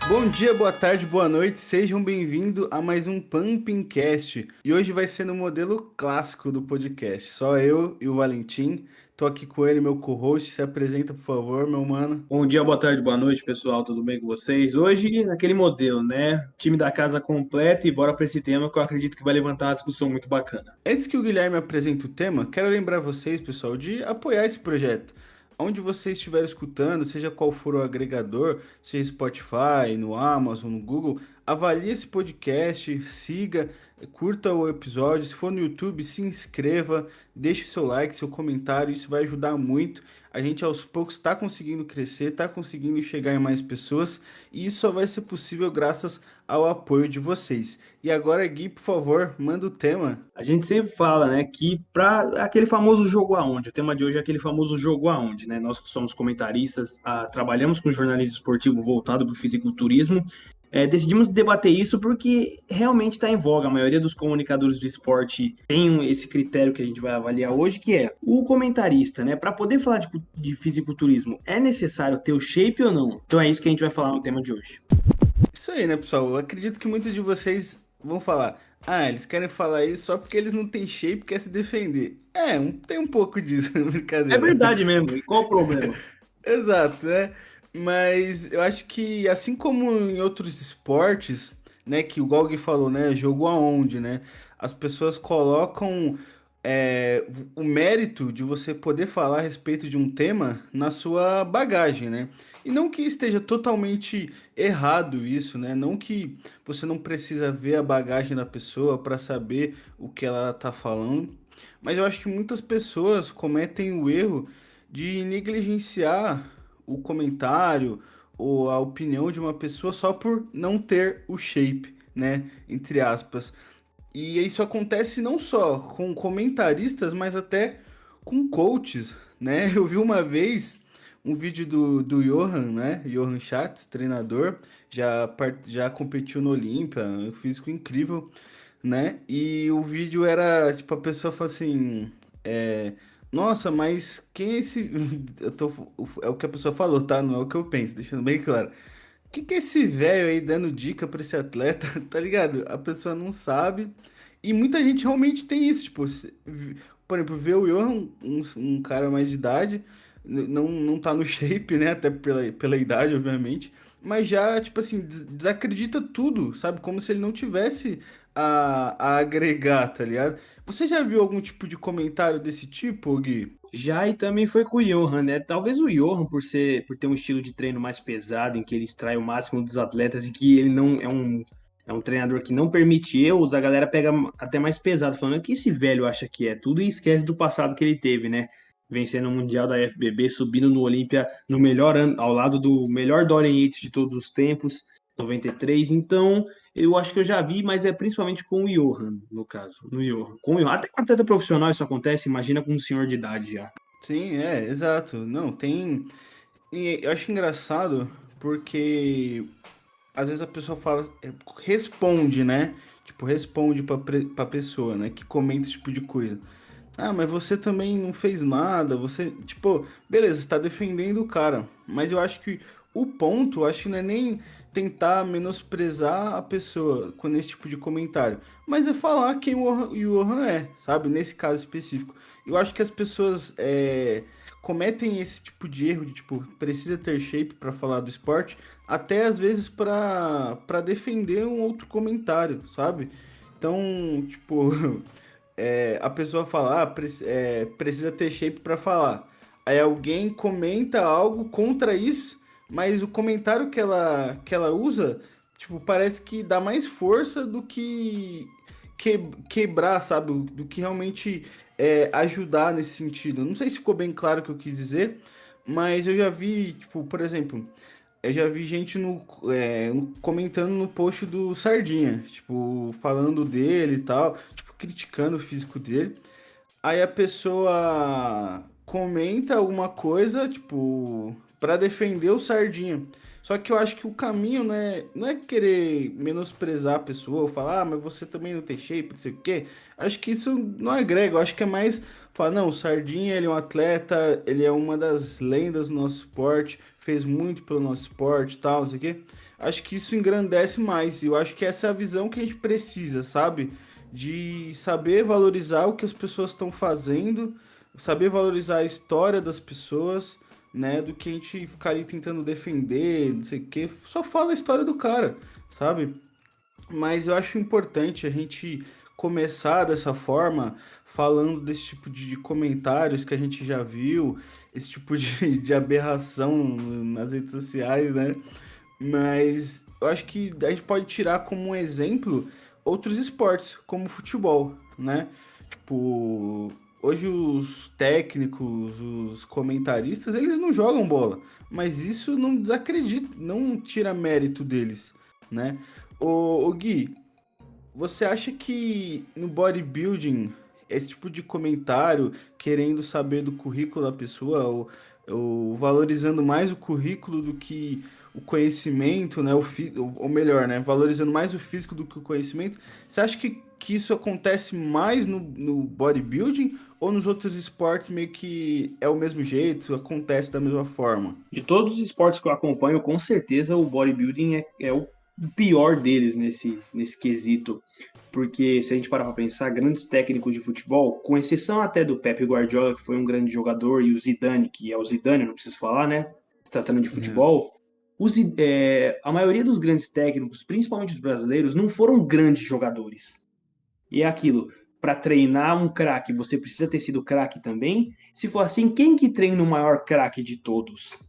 Bom dia, boa tarde, boa noite, sejam bem-vindos a mais um Pumpkcast. E hoje vai ser no modelo clássico do podcast. Só eu e o Valentim. Tô aqui com ele, meu co-host. Se apresenta, por favor, meu mano. Bom dia, boa tarde, boa noite, pessoal. Tudo bem com vocês? Hoje, naquele modelo, né? Time da casa completo e bora para esse tema que eu acredito que vai levantar uma discussão muito bacana. Antes que o Guilherme apresente o tema, quero lembrar vocês, pessoal, de apoiar esse projeto. Onde você estiver escutando, seja qual for o agregador, seja Spotify, no Amazon, no Google, avalie esse podcast, siga, curta o episódio. Se for no YouTube, se inscreva, deixe seu like, seu comentário, isso vai ajudar muito. A gente aos poucos está conseguindo crescer, está conseguindo chegar em mais pessoas, e isso só vai ser possível graças ao apoio de vocês. E agora, Gui, por favor, manda o tema. A gente sempre fala, né, que para aquele famoso jogo aonde, o tema de hoje é aquele famoso jogo aonde, né? Nós que somos comentaristas, trabalhamos com jornalismo esportivo voltado para o fisiculturismo. Decidimos debater isso porque realmente está em voga. A maioria dos comunicadores de esporte tem esse critério que a gente vai avaliar hoje, que é o comentarista, né? Para poder falar de fisiculturismo, é necessário ter o shape ou não? Então é isso que a gente vai falar no tema de hoje. Isso aí, né, pessoal? Eu acredito que muitos de vocês vão falar: ah, eles querem falar isso só porque eles não têm shape e quer se defender. Tem um pouco disso, É brincadeira. verdade mesmo. E qual o problema? Exato, né? Mas eu acho que assim como em outros esportes, né, que o Gaugue falou, né, jogo aonde, né? As pessoas colocam o mérito de você poder falar a respeito de um tema na sua bagagem, né? E não que esteja totalmente errado isso, né? Não que você não precisa ver a bagagem da pessoa para saber o que ela tá falando, mas eu acho que muitas pessoas cometem o erro de negligenciar o comentário ou a opinião de uma pessoa só por não ter o shape, né? Entre aspas. E isso acontece não só com comentaristas, mas até com coaches, né? Eu vi uma vez um vídeo do Johan, né? Johan Schatz, treinador, já competiu no Olímpia, um físico incrível, né? E o vídeo era, tipo, a pessoa fala assim, nossa, mas quem é esse... É o que a pessoa falou, tá? Não é o que eu penso, deixando bem claro. Que é esse velho aí dando dica pra esse atleta, tá ligado? A pessoa não sabe. E muita gente realmente tem isso, tipo, por exemplo, vê o Johan, um cara mais de idade, não tá no shape, né? Até pela idade, obviamente. Mas já, tipo assim, desacredita tudo, sabe? Como se ele não tivesse a agregar, tá ligado? Você já viu algum tipo de comentário desse tipo, Gui? Já e também foi com o Johan, né? Talvez o Johan, por ter um estilo de treino mais pesado, em que ele extrai o máximo dos atletas e que ele não é um treinador que não permite erros, a galera pega até mais pesado, falando que esse velho acha que é tudo e esquece do passado que ele teve, né? Vencendo o Mundial da FBB, subindo no Olímpia no melhor ano, ao lado do melhor Dorian Yates de todos os tempos, 93. Então, eu acho que eu já vi, mas é principalmente com o Johan, no caso. No Johan. Com o Johan. Até com atleta profissional isso acontece, imagina com um senhor de idade já. Sim, exato. Não, tem. E eu acho engraçado porque às vezes a pessoa fala, responde, né? Tipo, responde pra pessoa, né? Que comenta esse tipo de coisa. Ah, mas você também não fez nada, você, tipo, beleza, você tá defendendo o cara, mas eu acho que o ponto, eu acho que não é nem tentar menosprezar a pessoa com esse tipo de comentário, mas é falar quem o Johan é, sabe? Nesse caso específico. Eu acho que as pessoas cometem esse tipo de erro de, tipo, precisa ter shape para falar do esporte, até às vezes para defender um outro comentário, sabe? Então, tipo, a pessoa fala, precisa ter shape para falar. Aí alguém comenta algo contra isso, mas o comentário que ela usa, tipo, parece que dá mais força do que quebrar, sabe? Do que realmente ajudar nesse sentido. Não sei se ficou bem claro o que eu quis dizer, mas eu já vi, tipo, por exemplo, eu já vi gente comentando no post do Sardinha, tipo, falando dele e tal, tipo, criticando o físico dele. Aí a pessoa comenta alguma coisa, tipo, para defender o Sardinha. Só que eu acho que o caminho não é querer menosprezar a pessoa ou falar, mas você também não tem shape, não sei o quê. Acho que isso não agrega, eu acho que é mais falar, não, o Sardinha, ele é um atleta, ele é uma das lendas do nosso esporte, fez muito pelo nosso esporte e tal, não sei o quê. Acho que isso engrandece mais, e eu acho que essa é a visão que a gente precisa, sabe? De saber valorizar o que as pessoas estão fazendo, saber valorizar a história das pessoas, né? Do que a gente ficar ali tentando defender, não sei o quê. Só fala a história do cara, sabe? Mas eu acho importante a gente começar dessa forma, falando desse tipo de comentários que a gente já viu, esse tipo de aberração nas redes sociais, né? Mas eu acho que a gente pode tirar como um exemplo outros esportes, como o futebol, né? Tipo, hoje os técnicos, os comentaristas, eles não jogam bola, mas isso não desacredita, não tira mérito deles, né? Ô Gui, você acha que no bodybuilding, esse tipo de comentário, querendo saber do currículo da pessoa, ou valorizando mais o currículo do que o conhecimento, né? Ou melhor, né? Valorizando mais o físico do que o conhecimento, você acha que isso acontece mais no bodybuilding ou nos outros esportes meio que é o mesmo jeito, acontece da mesma forma? De todos os esportes que eu acompanho, com certeza o bodybuilding é o pior deles nesse quesito. Porque se a gente parar para pensar, grandes técnicos de futebol, com exceção até do Pepe Guardiola, que foi um grande jogador, e o Zidane, que é o Zidane, não preciso falar, né? Se tratando de É. futebol, a maioria dos grandes técnicos, principalmente os brasileiros, não foram grandes jogadores. E é aquilo, para treinar um craque, você precisa ter sido craque também? Se for assim, quem que treina o maior craque de todos?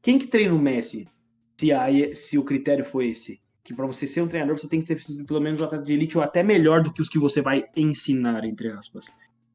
Quem que treina o Messi? Se o critério for esse, que para você ser um treinador você tem que ter sido pelo menos um atleta de elite ou até melhor do que os que você vai ensinar, entre aspas.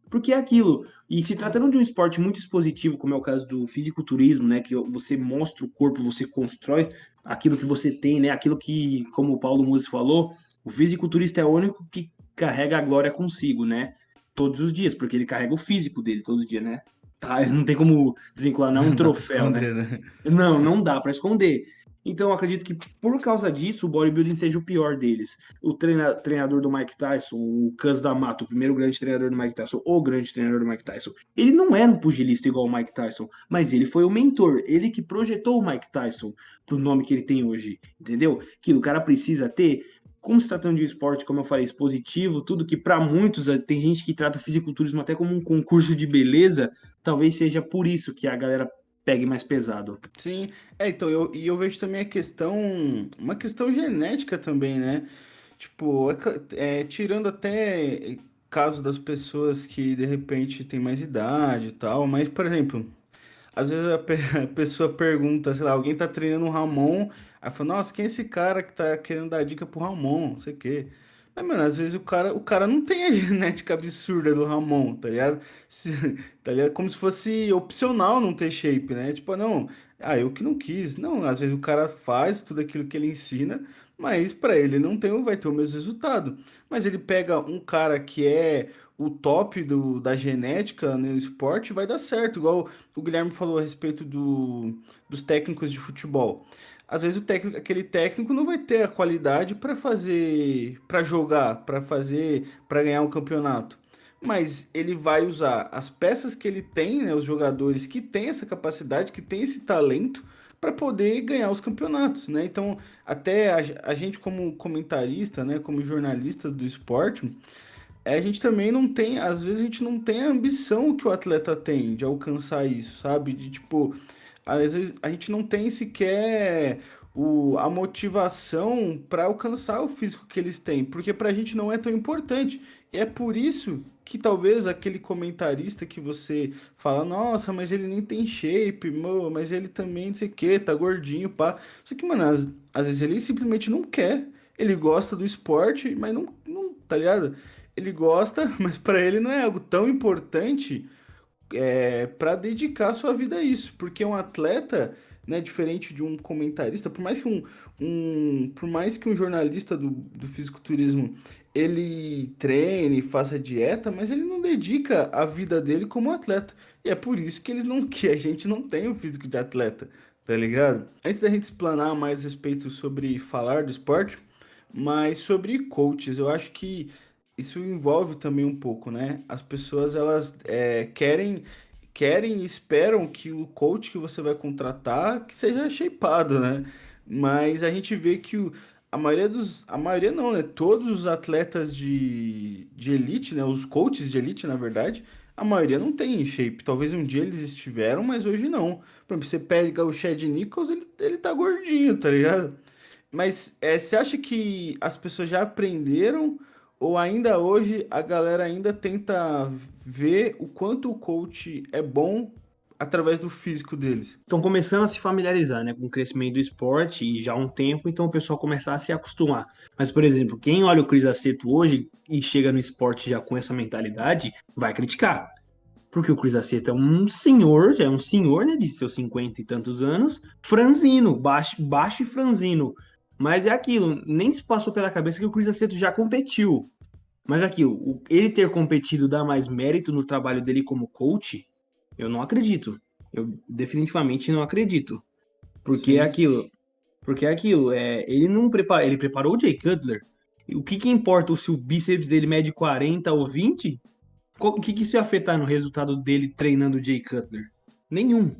Porque é aquilo, e se tratando de um esporte muito expositivo, como é o caso do fisiculturismo, né, que você mostra o corpo, você constrói aquilo que você tem, né, aquilo que, como o Paulo Musi falou, o fisiculturista é o único que carrega a glória consigo, né, todos os dias, porque ele carrega o físico dele todo dia, né. Tá, não tem como desvincular, não é um Não dá pra troféu, né. esconder, né? Não, não dá para esconder. Então, eu acredito que por causa disso, o bodybuilding seja o pior deles. O treinador do Mike Tyson, o Cus D'Amato, o primeiro grande treinador do Mike Tyson, o grande treinador do Mike Tyson, ele não era um pugilista igual o Mike Tyson, mas ele foi o mentor, ele que projetou o Mike Tyson pro nome que ele tem hoje, entendeu? Que o cara precisa ter, como se tratando de um esporte, como eu falei, expositivo, tudo que para muitos, tem gente que trata o fisiculturismo até como um concurso de beleza, talvez seja por isso que a galera pegue mais pesado. Sim, então, eu vejo também uma questão genética também, né? Tipo, tirando até caso das pessoas que de repente têm mais idade e tal, mas, por exemplo, às vezes a pessoa pergunta, sei lá, alguém tá treinando um Ramon, aí fala, nossa, quem é esse cara que tá querendo dar dica pro Ramon, não sei o quê. Mas, mano, às vezes o cara não tem a genética absurda do Ramon, tá ligado? Tá ligado? Como se fosse opcional não ter shape, né? Tipo, não, eu que não quis. Não, às vezes o cara faz tudo aquilo que ele ensina, mas pra ele não tem, vai ter o mesmo resultado. Mas ele pega um cara que é o top da genética no esporte, vai dar certo, igual o Guilherme falou a respeito dos técnicos de futebol. Às vezes aquele técnico não vai ter a qualidade para fazer, para jogar, para fazer, para ganhar um campeonato. Mas ele vai usar as peças que ele tem, né, os jogadores que têm essa capacidade, que têm esse talento para poder ganhar os campeonatos, né? Então, até a gente como comentarista, né, como jornalista do esporte, a gente também não tem, às vezes a gente não tem a ambição que o atleta tem de alcançar isso, sabe? De tipo, às vezes a gente não tem sequer a motivação para alcançar o físico que eles têm, porque pra gente não é tão importante. E é por isso que talvez aquele comentarista que você fala, nossa, mas ele nem tem shape, mas ele também não sei o que, tá gordinho, pá. Só que, mano, às vezes ele simplesmente não quer. Ele gosta do esporte, mas não, tá ligado? Ele gosta, mas para ele não é algo tão importante para dedicar sua vida a isso, porque um atleta, né, diferente de um comentarista, por mais que um jornalista do fisiculturismo ele treine, faça dieta, mas ele não dedica a vida dele como atleta. E é por isso que eles não que a gente não tem o físico de atleta, tá ligado? Antes da gente explanar mais a respeito sobre falar do esporte, mas sobre coaches, eu acho que isso envolve também um pouco, né? As pessoas, elas querem e esperam que o coach que você vai contratar que seja shapeado, né? Mas a gente vê que a maioria não, né? Todos os atletas de elite, né? Os coaches de elite, na verdade, a maioria não tem shape. Talvez um dia eles estiveram, mas hoje não. Por exemplo, você pega o Chad Nichols, ele tá gordinho, tá ligado? Mas você acha que as pessoas já aprenderam ou ainda hoje a galera ainda tenta ver o quanto o coach é bom através do físico deles? Estão começando a se familiarizar, né, com o crescimento do esporte e já há um tempo, então o pessoal começar a se acostumar. Mas, por exemplo, quem olha o Cris Aceto hoje e chega no esporte já com essa mentalidade, vai criticar. Porque o Cris Aceto é um senhor, já é um senhor, né, de seus 50 e tantos anos, franzino, baixo, baixo e franzino. Mas é aquilo, nem se passou pela cabeça que o Cris Aceto já competiu. Mas aquilo, ele ter competido dá mais mérito no trabalho dele como coach? Eu não acredito. Eu definitivamente não acredito. Porque é Sim. aquilo, ele não prepara, ele preparou o Jay Cutler. E o que que importa se o bíceps dele mede 40 ou 20? O que que isso ia afetar no resultado dele treinando o Jay Cutler? Nenhum.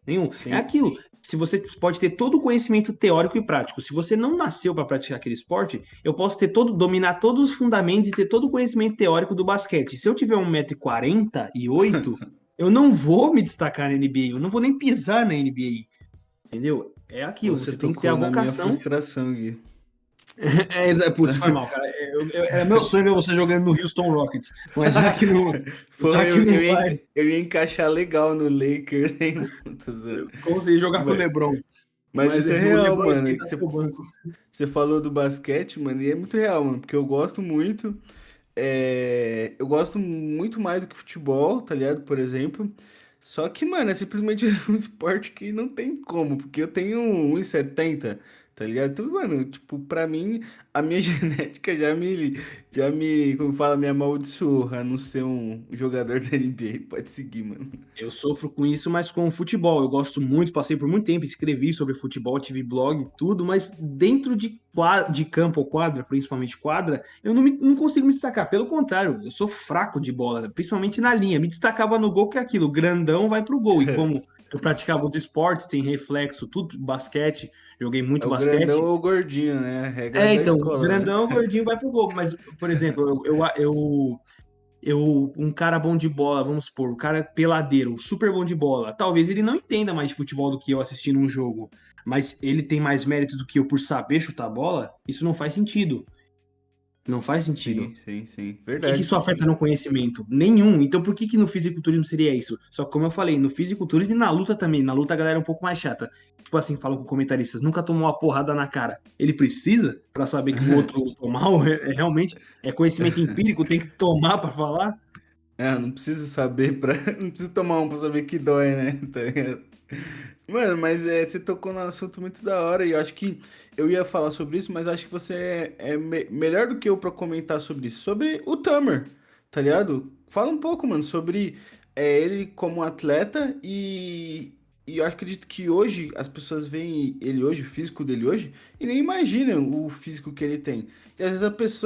Nenhum. É Sim. aquilo. Se você pode ter todo o conhecimento teórico e prático, se você não nasceu para praticar aquele esporte, eu posso dominar todos os fundamentos e ter todo o conhecimento teórico do basquete. Se eu tiver 1,48 m, eu não vou me destacar na NBA, eu não vou nem pisar na NBA, entendeu? É aquilo, Você você tem que ter a tocou na minha vocação. frustração, Gui. Putz, foi mal, cara. Era meu sonho ver você jogando no Houston Rockets, mas Pô, já que não vai, eu ia encaixar legal no Lakers, hein? Tô zoando. consegui jogar com o Mas, LeBron. mas Mas isso é o real, LeBron mano. Que esquenta seu banco. você falou do basquete, mano, e é muito real, mano, porque eu gosto muito. Eu gosto muito mais do que futebol, tá ligado? Por exemplo. Só que, mano, é simplesmente um esporte que não tem como, porque eu tenho 1,70, tá ligado? Então, mano, tipo, pra mim, a minha genética como fala, me amaldiçoou a não ser um jogador da NBA. Pode seguir, mano. Eu sofro com isso, mas com o futebol. Eu gosto muito, passei por muito tempo, escrevi sobre futebol, tive blog e tudo, mas dentro de campo ou quadra, principalmente quadra, eu não consigo me destacar. Pelo contrário, eu sou fraco de bola, principalmente na linha. Me destacava no gol, que é aquilo, grandão vai pro gol. E como eu praticava outros esportes, tem reflexo, tudo, basquete, joguei É muito o grandão basquete. ou o gordinho, né? A regra É, da então, escola, né? grandão, gordinho vai pro gol. Mas, por exemplo, um cara bom de bola, vamos supor, um cara peladeiro, super bom de bola, talvez ele não entenda mais de futebol do que eu assistindo um jogo, mas ele tem mais mérito do que eu por saber chutar bola, isso não faz sentido. Não faz sentido. Sim, sim, sim. O que que Verdade. isso afeta no conhecimento? Nenhum. Então por que que no fisiculturismo seria isso? Só que como eu falei, no fisiculturismo e na luta também. Na luta a galera é um pouco mais chata. Tipo assim, falam com comentaristas, nunca tomou uma porrada na cara. Ele precisa pra saber que o outro lutou mal? Realmente é conhecimento empírico, tem que tomar pra falar? Não preciso saber pra. Não preciso tomar um pra saber que dói, né? Tá ligado? Mano, mas você tocou num assunto muito da hora e eu acho que eu ia falar sobre isso, mas acho que você é melhor do que eu pra comentar sobre isso. Sobre o Tamer, tá ligado? Fala um pouco, mano, sobre ele como atleta e eu acredito que hoje as pessoas veem ele hoje, o físico dele hoje, e nem imaginam o físico que ele tem. E às vezes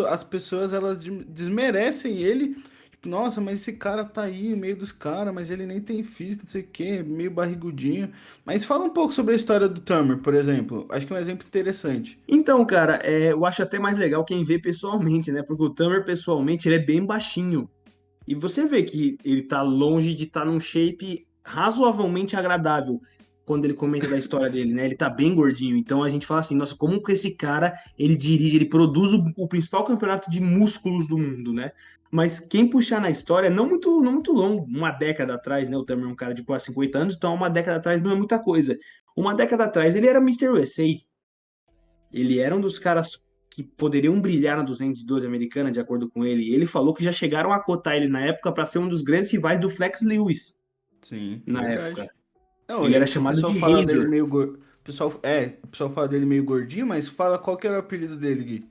as pessoas elas desmerecem ele. Tipo, nossa, mas esse cara tá aí no meio dos caras, mas ele nem tem físico, não sei o quê, meio barrigudinho. Mas fala um pouco sobre a história do Tamer, por exemplo. Acho que é um exemplo interessante. Então, cara, eu acho até mais legal quem vê pessoalmente, né? Porque o Tamer, pessoalmente, ele é bem baixinho. E você vê que ele tá longe de estar num shape razoavelmente agradável quando ele comenta da história dele, né? Ele tá bem gordinho. Então a gente fala assim, nossa, como que esse cara, ele dirige, ele produz o principal campeonato de músculos do mundo, né? Mas quem puxar na história, não muito longo, uma década atrás, né? O Tamer é um cara de quase 50 anos, então uma década atrás não é muita coisa. Uma década atrás ele era Mr. USA. Ele era um dos caras que poderiam brilhar na 212 americana, de acordo com ele. E ele falou que já chegaram a cotar ele na época para ser um dos grandes rivais do Flex Lewis, Sim, na época. verdade. Não, Ele era o chamado pessoal de fala dele Razor. meio o pessoal fala dele meio gordinho, mas fala qual que era o apelido dele, Gui.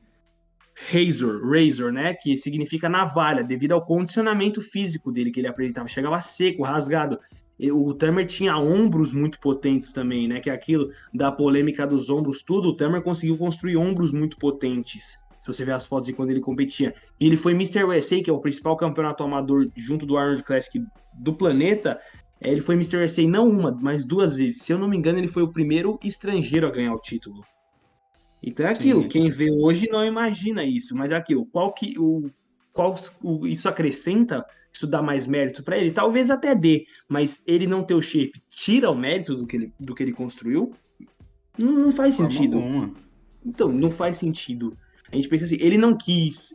Razor, né? Que significa navalha, devido ao condicionamento físico dele que ele apresentava. Chegava seco, rasgado. E o Temer tinha ombros muito potentes também, né? Que é aquilo da polêmica dos ombros, tudo. O Temer conseguiu construir ombros muito potentes. Se você ver as fotos de quando ele competia. E ele foi Mister USA, que é o principal campeonato amador junto do Arnold Classic do planeta. Ele foi Mister USA não uma, mas duas vezes. Se eu não me engano, ele foi o primeiro estrangeiro a ganhar o título. Então é Sim, aquilo, isso. quem vê hoje não imagina isso, mas é aquilo, qual isso acrescenta, isso dá mais mérito para ele? Talvez até dê, mas ele não ter o shape tira o mérito do que ele construiu? Não, não De faz forma sentido. alguma. Então, não faz sentido. A gente pensa assim, ele não quis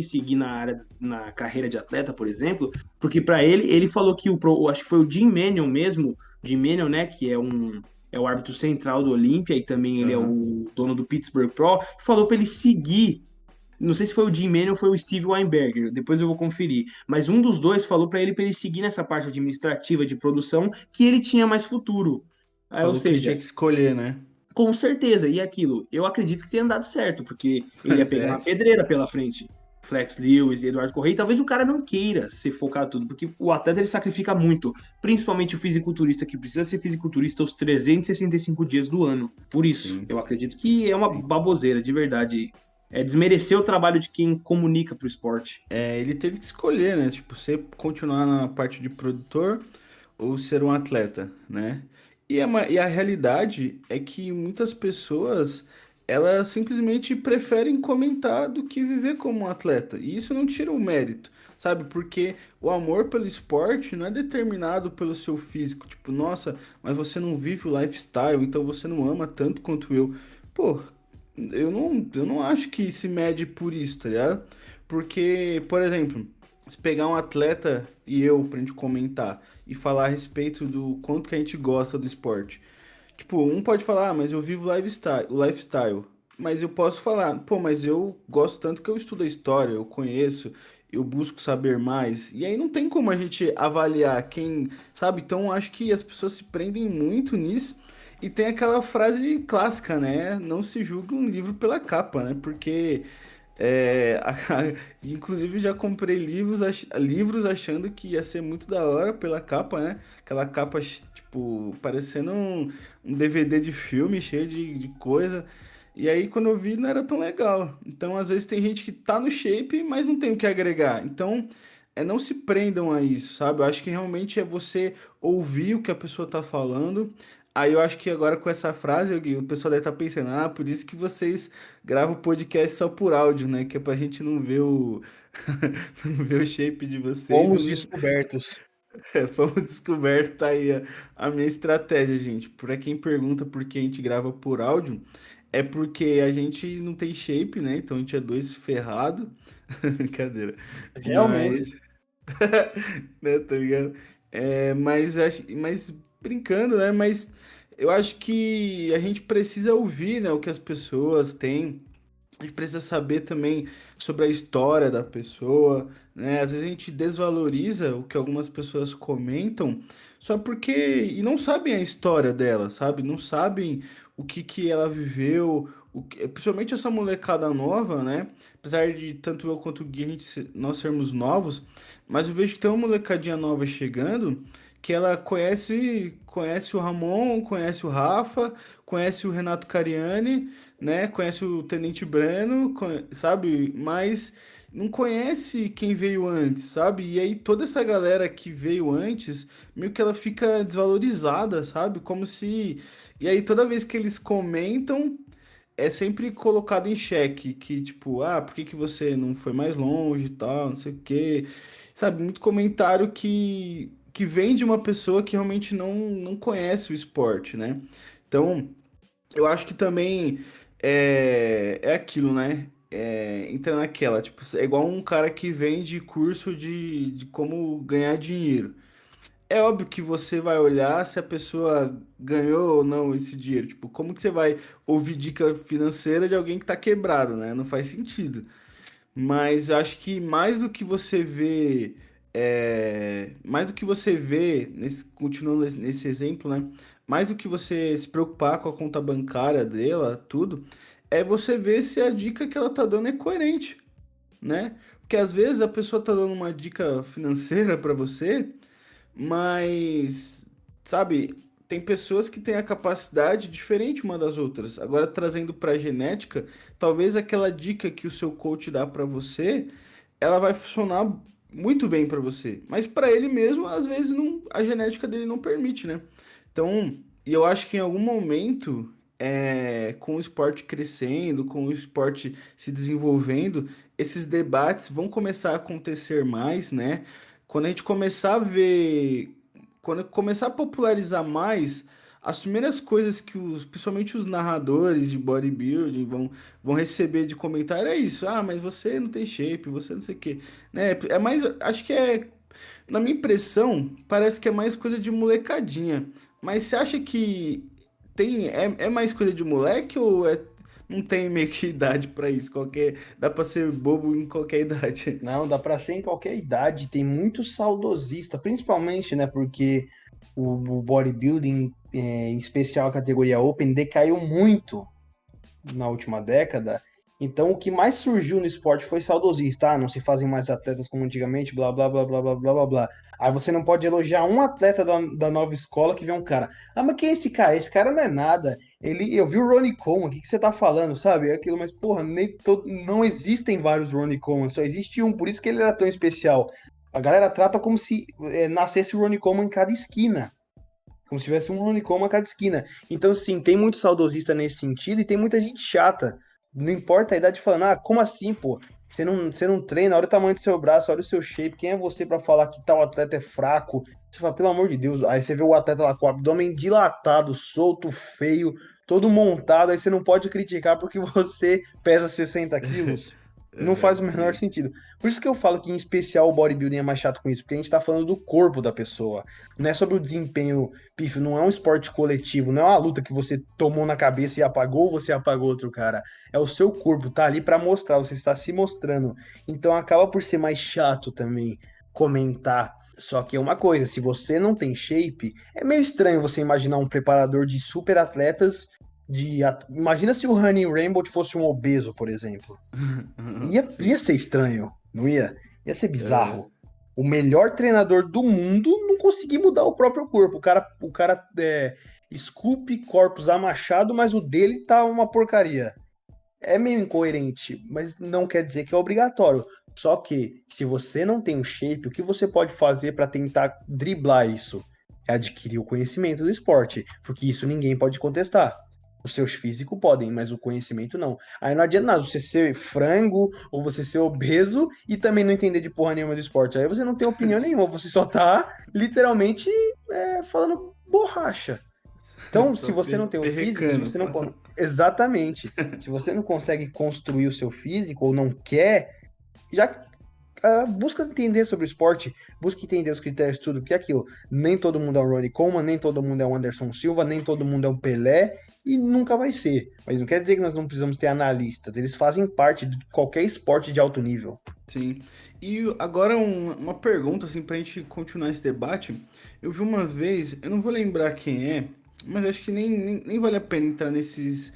seguir na carreira de atleta, por exemplo, porque para ele falou que acho que foi o Jim Manion mesmo, Jim Manion, né, que é o árbitro central do Olímpia e também ele é Aham. o dono do Pittsburgh Pro, falou para ele seguir. Não sei se foi o Jim Manion ou foi o Steve Weinberger, depois eu vou conferir. Mas um dos dois falou para ele seguir nessa parte administrativa de produção, que ele tinha mais futuro. Ou Falou que ele tinha seja, que escolher, né? com certeza, e aquilo, eu acredito que tenha dado certo, porque ele ia Você pegar uma acha? pedreira pela frente. Flex Lewis e Eduardo Correia, e talvez o cara não queira se focar tudo, porque o atleta ele sacrifica muito, principalmente o fisiculturista, que precisa ser fisiculturista os 365 dias do ano. Por isso, Sim, eu acredito que é uma sim. baboseira, de verdade. É desmerecer o trabalho de quem comunica pro esporte. É, ele teve que escolher, né? Tipo, você continuar na parte de produtor ou ser um atleta, né? E a realidade é que muitas pessoas, elas simplesmente preferem comentar do que viver como um atleta. E isso não tira o mérito, sabe? Porque o amor pelo esporte não é determinado pelo seu físico. Tipo, nossa, mas você não vive o lifestyle, então você não ama tanto quanto eu. Pô, eu não acho que se mede por isso, tá ligado? Porque, por exemplo, se pegar um atleta e eu pra gente comentar e falar a respeito do quanto que a gente gosta do esporte. Tipo, um pode falar, mas eu vivo o lifestyle. Mas eu posso falar, pô, mas eu gosto tanto que eu estudo a história, eu conheço, eu busco saber mais. E aí não tem como a gente avaliar quem, sabe? Então acho que as pessoas se prendem muito nisso. E tem aquela frase clássica, né? Não se julga um livro pela capa, né? Porque inclusive já comprei livros achando que ia ser muito da hora pela capa, né? Aquela capa, tipo, parecendo um DVD de filme cheio de coisa. E aí, quando eu vi, não era tão legal. Então, às vezes, tem gente que tá no shape, mas não tem o que agregar. Então, não se prendam a isso, sabe? Eu acho que realmente é você ouvir o que a pessoa tá falando. Aí eu acho que agora com essa frase, Gui, o pessoal deve estar pensando, ah, por isso que vocês gravam o podcast só por áudio, né? Que é pra gente não ver o, não ver o shape de vocês. Fomos descobertos. Fomos descoberto, tá aí a minha estratégia, gente. Pra quem pergunta por que a gente grava por áudio, é porque a gente não tem shape, né? Então a gente é dois ferrado. Brincadeira. Realmente. Mas, né, tá ligado? Mas brincando, né? Mas eu acho que a gente precisa ouvir, né, o que as pessoas têm. A gente precisa saber também sobre a história da pessoa, né? Às vezes a gente desvaloriza o que algumas pessoas comentam só porque e não sabem a história dela, sabe? Não sabem o que que ela viveu, principalmente essa molecada nova, né? Apesar de tanto eu quanto o Gui, nós sermos novos, mas eu vejo que tem uma molecadinha nova chegando que ela conhece o Ramon, conhece o Rafa, conhece o Renato Cariani, né? Conhece o Tenente Breno, sabe? Mas não conhece quem veio antes, sabe? E aí toda essa galera que veio antes, meio que ela fica desvalorizada, sabe? Como se. E aí toda vez que eles comentam, é sempre colocado em xeque, que tipo, ah, por que que você não foi mais longe e tal, não sei o quê. Sabe? Muito comentário que vem de uma pessoa que realmente não conhece o esporte, né? Então. Eu acho que também é aquilo, né? Entra naquela, tipo, é igual um cara que vende curso de como ganhar dinheiro. É óbvio que você vai olhar se a pessoa ganhou ou não esse dinheiro. Tipo, como que você vai ouvir dica financeira de alguém que tá quebrado, né? Não faz sentido. Mas eu acho que mais do que você vê, continuando nesse exemplo, né? Mais do que você se preocupar com a conta bancária dela, tudo, é você ver se a dica que ela tá dando é coerente, né? Porque às vezes a pessoa tá dando uma dica financeira para você, mas sabe, tem pessoas que têm a capacidade diferente uma das outras. Agora, trazendo para a genética, talvez aquela dica que o seu coach dá para você, ela vai funcionar muito bem para você. Mas para ele mesmo, às vezes, não, a genética dele não permite, né? Então, e eu acho que em algum momento, com o esporte crescendo, com o esporte se desenvolvendo, esses debates vão começar a acontecer mais, né? Quando a gente começar a ver, quando começar a popularizar mais, as primeiras coisas que principalmente os narradores de bodybuilding vão receber de comentário é isso. Ah, mas você não tem shape, você não sei o quê, né? É mais, acho que na minha impressão, parece que é mais coisa de molecadinha. Mas você acha que é mais coisa de moleque ou não tem meio que idade pra isso? Dá pra ser bobo em qualquer idade. Não, dá pra ser em qualquer idade. Tem muito saudosista, principalmente, né? Porque o bodybuilding, em especial a categoria Open, decaiu muito na última década. Então, o que mais surgiu no esporte foi saudosista. Ah, não se fazem mais atletas como antigamente, blá, blá, blá, blá, blá, blá, blá, blá. Aí você não pode elogiar um atleta da nova escola que vê um cara. Ah, mas quem é esse cara? Esse cara não é nada. Eu vi o Ronnie Coleman, o que você tá falando, sabe? É aquilo, mas, porra, não existem vários Ronnie Coleman, só existe um, por isso que ele era tão especial. A galera trata como se nascesse o Ronnie Coleman em cada esquina. Como se tivesse um Ronicoma a cada esquina. Então, sim, tem muito saudosista nesse sentido e tem muita gente chata. Não importa a idade falando, ah, como assim, pô? Você não treina, olha o tamanho do seu braço, olha o seu shape. Quem é você pra falar que tal atleta é fraco? Você fala, pelo amor de Deus. Aí você vê o atleta lá com o abdômen dilatado, solto, feio, todo montado. Aí você não pode criticar porque você pesa 60 quilos. Não faz Aham, o menor sim. sentido. Por isso que eu falo que, em especial, o bodybuilding é mais chato com isso, porque a gente tá falando do corpo da pessoa. Não é sobre o desempenho pífio, não é um esporte coletivo, não é uma luta que você tomou na cabeça e apagou, ou você apagou outro cara. É o seu corpo, tá ali pra mostrar, você está se mostrando. Então acaba por ser mais chato também comentar. Só que é uma coisa, se você não tem shape, é meio estranho você imaginar um preparador de super atletas Imagina se o Honey Rainbow fosse um obeso, por exemplo. Ia Sim. ser estranho, não ia? Ia ser Aham. bizarro. O melhor treinador do mundo não conseguir mudar o próprio corpo. O cara esculpe corpos a machado, mas o dele tá uma porcaria. É meio incoerente, mas não quer dizer que é obrigatório. Só que, se você não tem um shape, o que você pode fazer para tentar driblar isso? É adquirir o conhecimento do esporte, porque isso ninguém pode contestar. Os seus físicos podem, mas o conhecimento não. Aí não adianta nada você ser frango ou você ser obeso e também não entender de porra nenhuma do esporte. Aí você não tem opinião nenhuma, você só tá literalmente falando borracha. Então, se Só você não tem o físico, se perrecando. você não. Exatamente. Se você não consegue construir o seu físico ou não quer, já busca entender sobre o esporte, busca entender os critérios de tudo, porque é aquilo. Nem todo mundo é um Ronnie Coleman, nem todo mundo é um Anderson Silva, nem todo mundo é um Pelé, e nunca vai ser. Mas não quer dizer que nós não precisamos ter analistas, eles fazem parte de qualquer esporte de alto nível. Sim. E agora uma pergunta, assim, pra gente continuar esse debate. Eu vi uma vez, eu não vou lembrar quem é, mas acho que nem vale a pena entrar nesse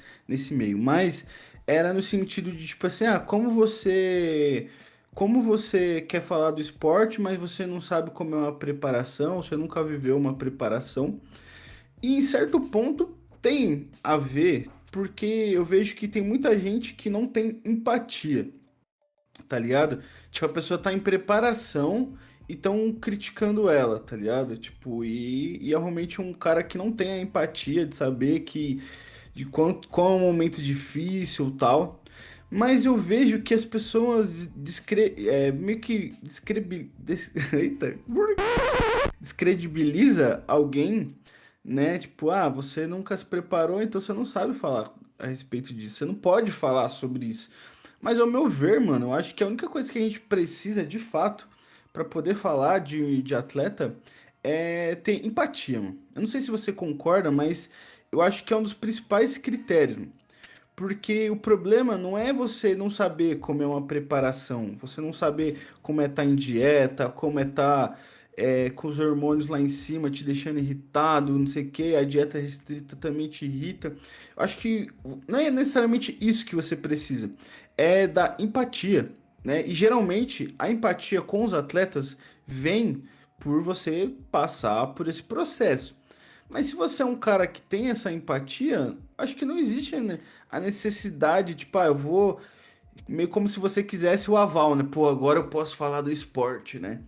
meio. Mas era no sentido de, tipo assim, como você quer falar do esporte, mas você não sabe como é uma preparação, você nunca viveu uma preparação. E em certo ponto tem a ver, porque eu vejo que tem muita gente que não tem empatia, tá ligado? Tipo, a pessoa tá em preparação e tão criticando ela, tá ligado? Tipo, e é realmente um cara que não tem a empatia de saber qual é um momento difícil tal. Mas eu vejo que as pessoas meio que eita, descredibiliza alguém, né? Tipo, ah, você nunca se preparou, então você não sabe falar a respeito disso. Você não pode falar sobre isso. Mas ao meu ver, mano, eu acho que a única coisa que a gente precisa de fato para poder falar de atleta é ter empatia, mano. Eu não sei se você concorda, mas eu acho que é um dos principais critérios, mano. Porque o problema não é você não saber como é uma preparação, você não saber como é estar em dieta, como é estar com os hormônios lá em cima te deixando irritado, não sei o que, a dieta restrita também te irrita. Eu acho que não é necessariamente isso que você precisa, é da empatia, né? E geralmente a empatia com os atletas vem por você passar por esse processo. Mas se você é um cara que tem essa empatia, acho que não existe, né, a necessidade, tipo, eu vou. Meio como se você quisesse o aval, né? Pô, agora eu posso falar do esporte, né?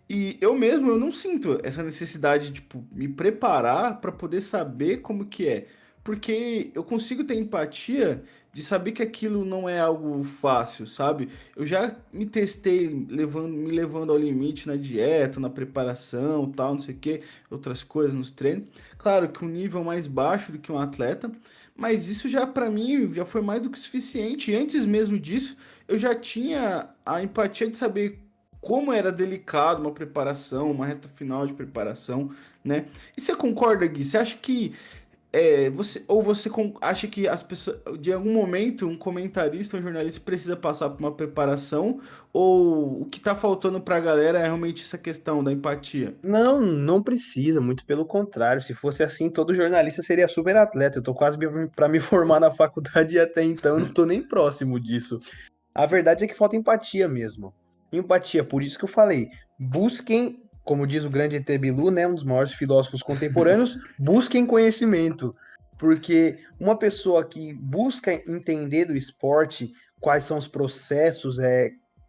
E eu mesmo, eu não sinto essa necessidade de, tipo, me preparar para poder saber como que é. Porque eu consigo ter empatia de saber que aquilo não é algo fácil, sabe? Eu já me testei me levando ao limite na dieta, na preparação, tal, não sei o que, outras coisas nos treinos. Claro que um nível mais baixo do que um atleta, mas isso já para mim já foi mais do que suficiente. E antes mesmo disso, eu já tinha a empatia de saber como era delicado uma preparação, uma reta final de preparação, né? E você concorda, Gui? Você acha que acha que as pessoas, de algum momento, um comentarista, um jornalista precisa passar por uma preparação, ou o que tá faltando pra galera é realmente essa questão da empatia? Não, não precisa, muito pelo contrário. Se fosse assim, todo jornalista seria super atleta. Eu tô quase para me formar na faculdade e até então eu não tô nem próximo disso. A verdade é que falta empatia mesmo. Empatia, por isso que eu falei. Busquem, como diz o grande E.T. Bilu, né, um dos maiores filósofos contemporâneos, busquem conhecimento. Porque uma pessoa que busca entender do esporte, quais são os processos,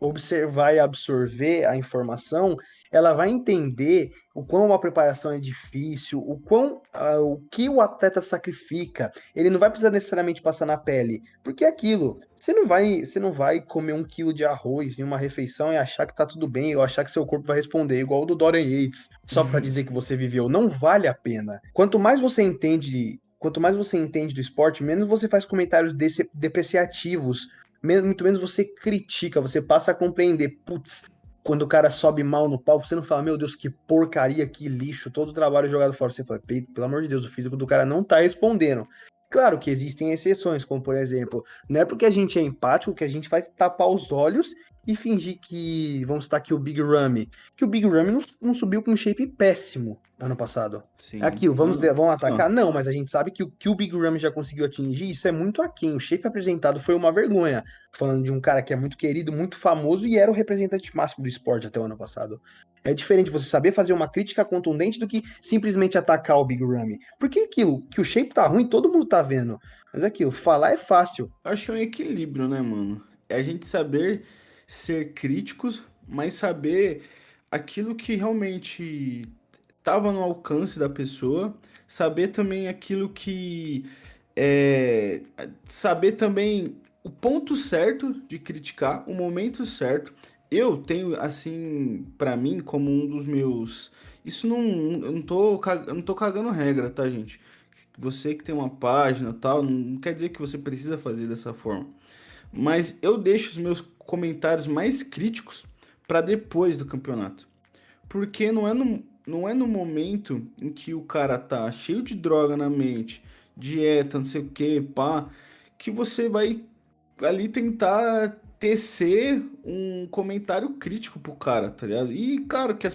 observar e absorver a informação, ela vai entender o quão uma preparação é difícil, o que o atleta sacrifica. Ele não vai precisar necessariamente passar na pele, porque é aquilo. Você não vai comer 1 quilo de arroz em uma refeição e achar que tá tudo bem, ou achar que seu corpo vai responder igual o do Dorian Yates, só para dizer que você viveu. Não vale a pena. Quanto mais você entende do esporte, menos você faz comentários depreciativos, muito menos você critica, você passa a compreender. Putz, quando o cara sobe mal no palco, você não fala, meu Deus, que porcaria, que lixo, todo o trabalho jogado fora. Você fala, pelo amor de Deus, o físico do cara não tá respondendo. Claro que existem exceções, como por exemplo, não é porque a gente é empático que a gente vai tapar os olhos e fingir que, vamos citar aqui o Big Ramy, que o Big Ramy não subiu com um shape péssimo ano passado. É Sim. aquilo, Não, vamos só. atacar? Não, mas a gente sabe que o que o Big Ramy já conseguiu atingir, isso é muito aquém. O shape apresentado foi uma vergonha. Falando de um cara que é muito querido, muito famoso e era o representante máximo do esporte até o ano passado. É diferente você saber fazer uma crítica contundente do que simplesmente atacar o Big Ramy. Porque aquilo, que o shape tá ruim, todo mundo tá vendo. Mas é aquilo, falar é fácil. Acho que é um equilíbrio, né, mano? É a gente saber ser críticos, mas saber aquilo que realmente estava no alcance da pessoa, saber também aquilo que saber também o ponto certo de criticar, o momento certo. Eu tenho assim, pra mim, como um dos meus, isso não, eu não tô cagando regra, tá, gente? Você que tem uma página e tal, não quer dizer que você precisa fazer dessa forma. Mas eu deixo os meus comentários mais críticos para depois do campeonato. Porque não é no momento em que o cara tá cheio de droga na mente, dieta, não sei o que, pá, que você vai ali tentar tecer um comentário crítico pro cara, tá ligado? E claro que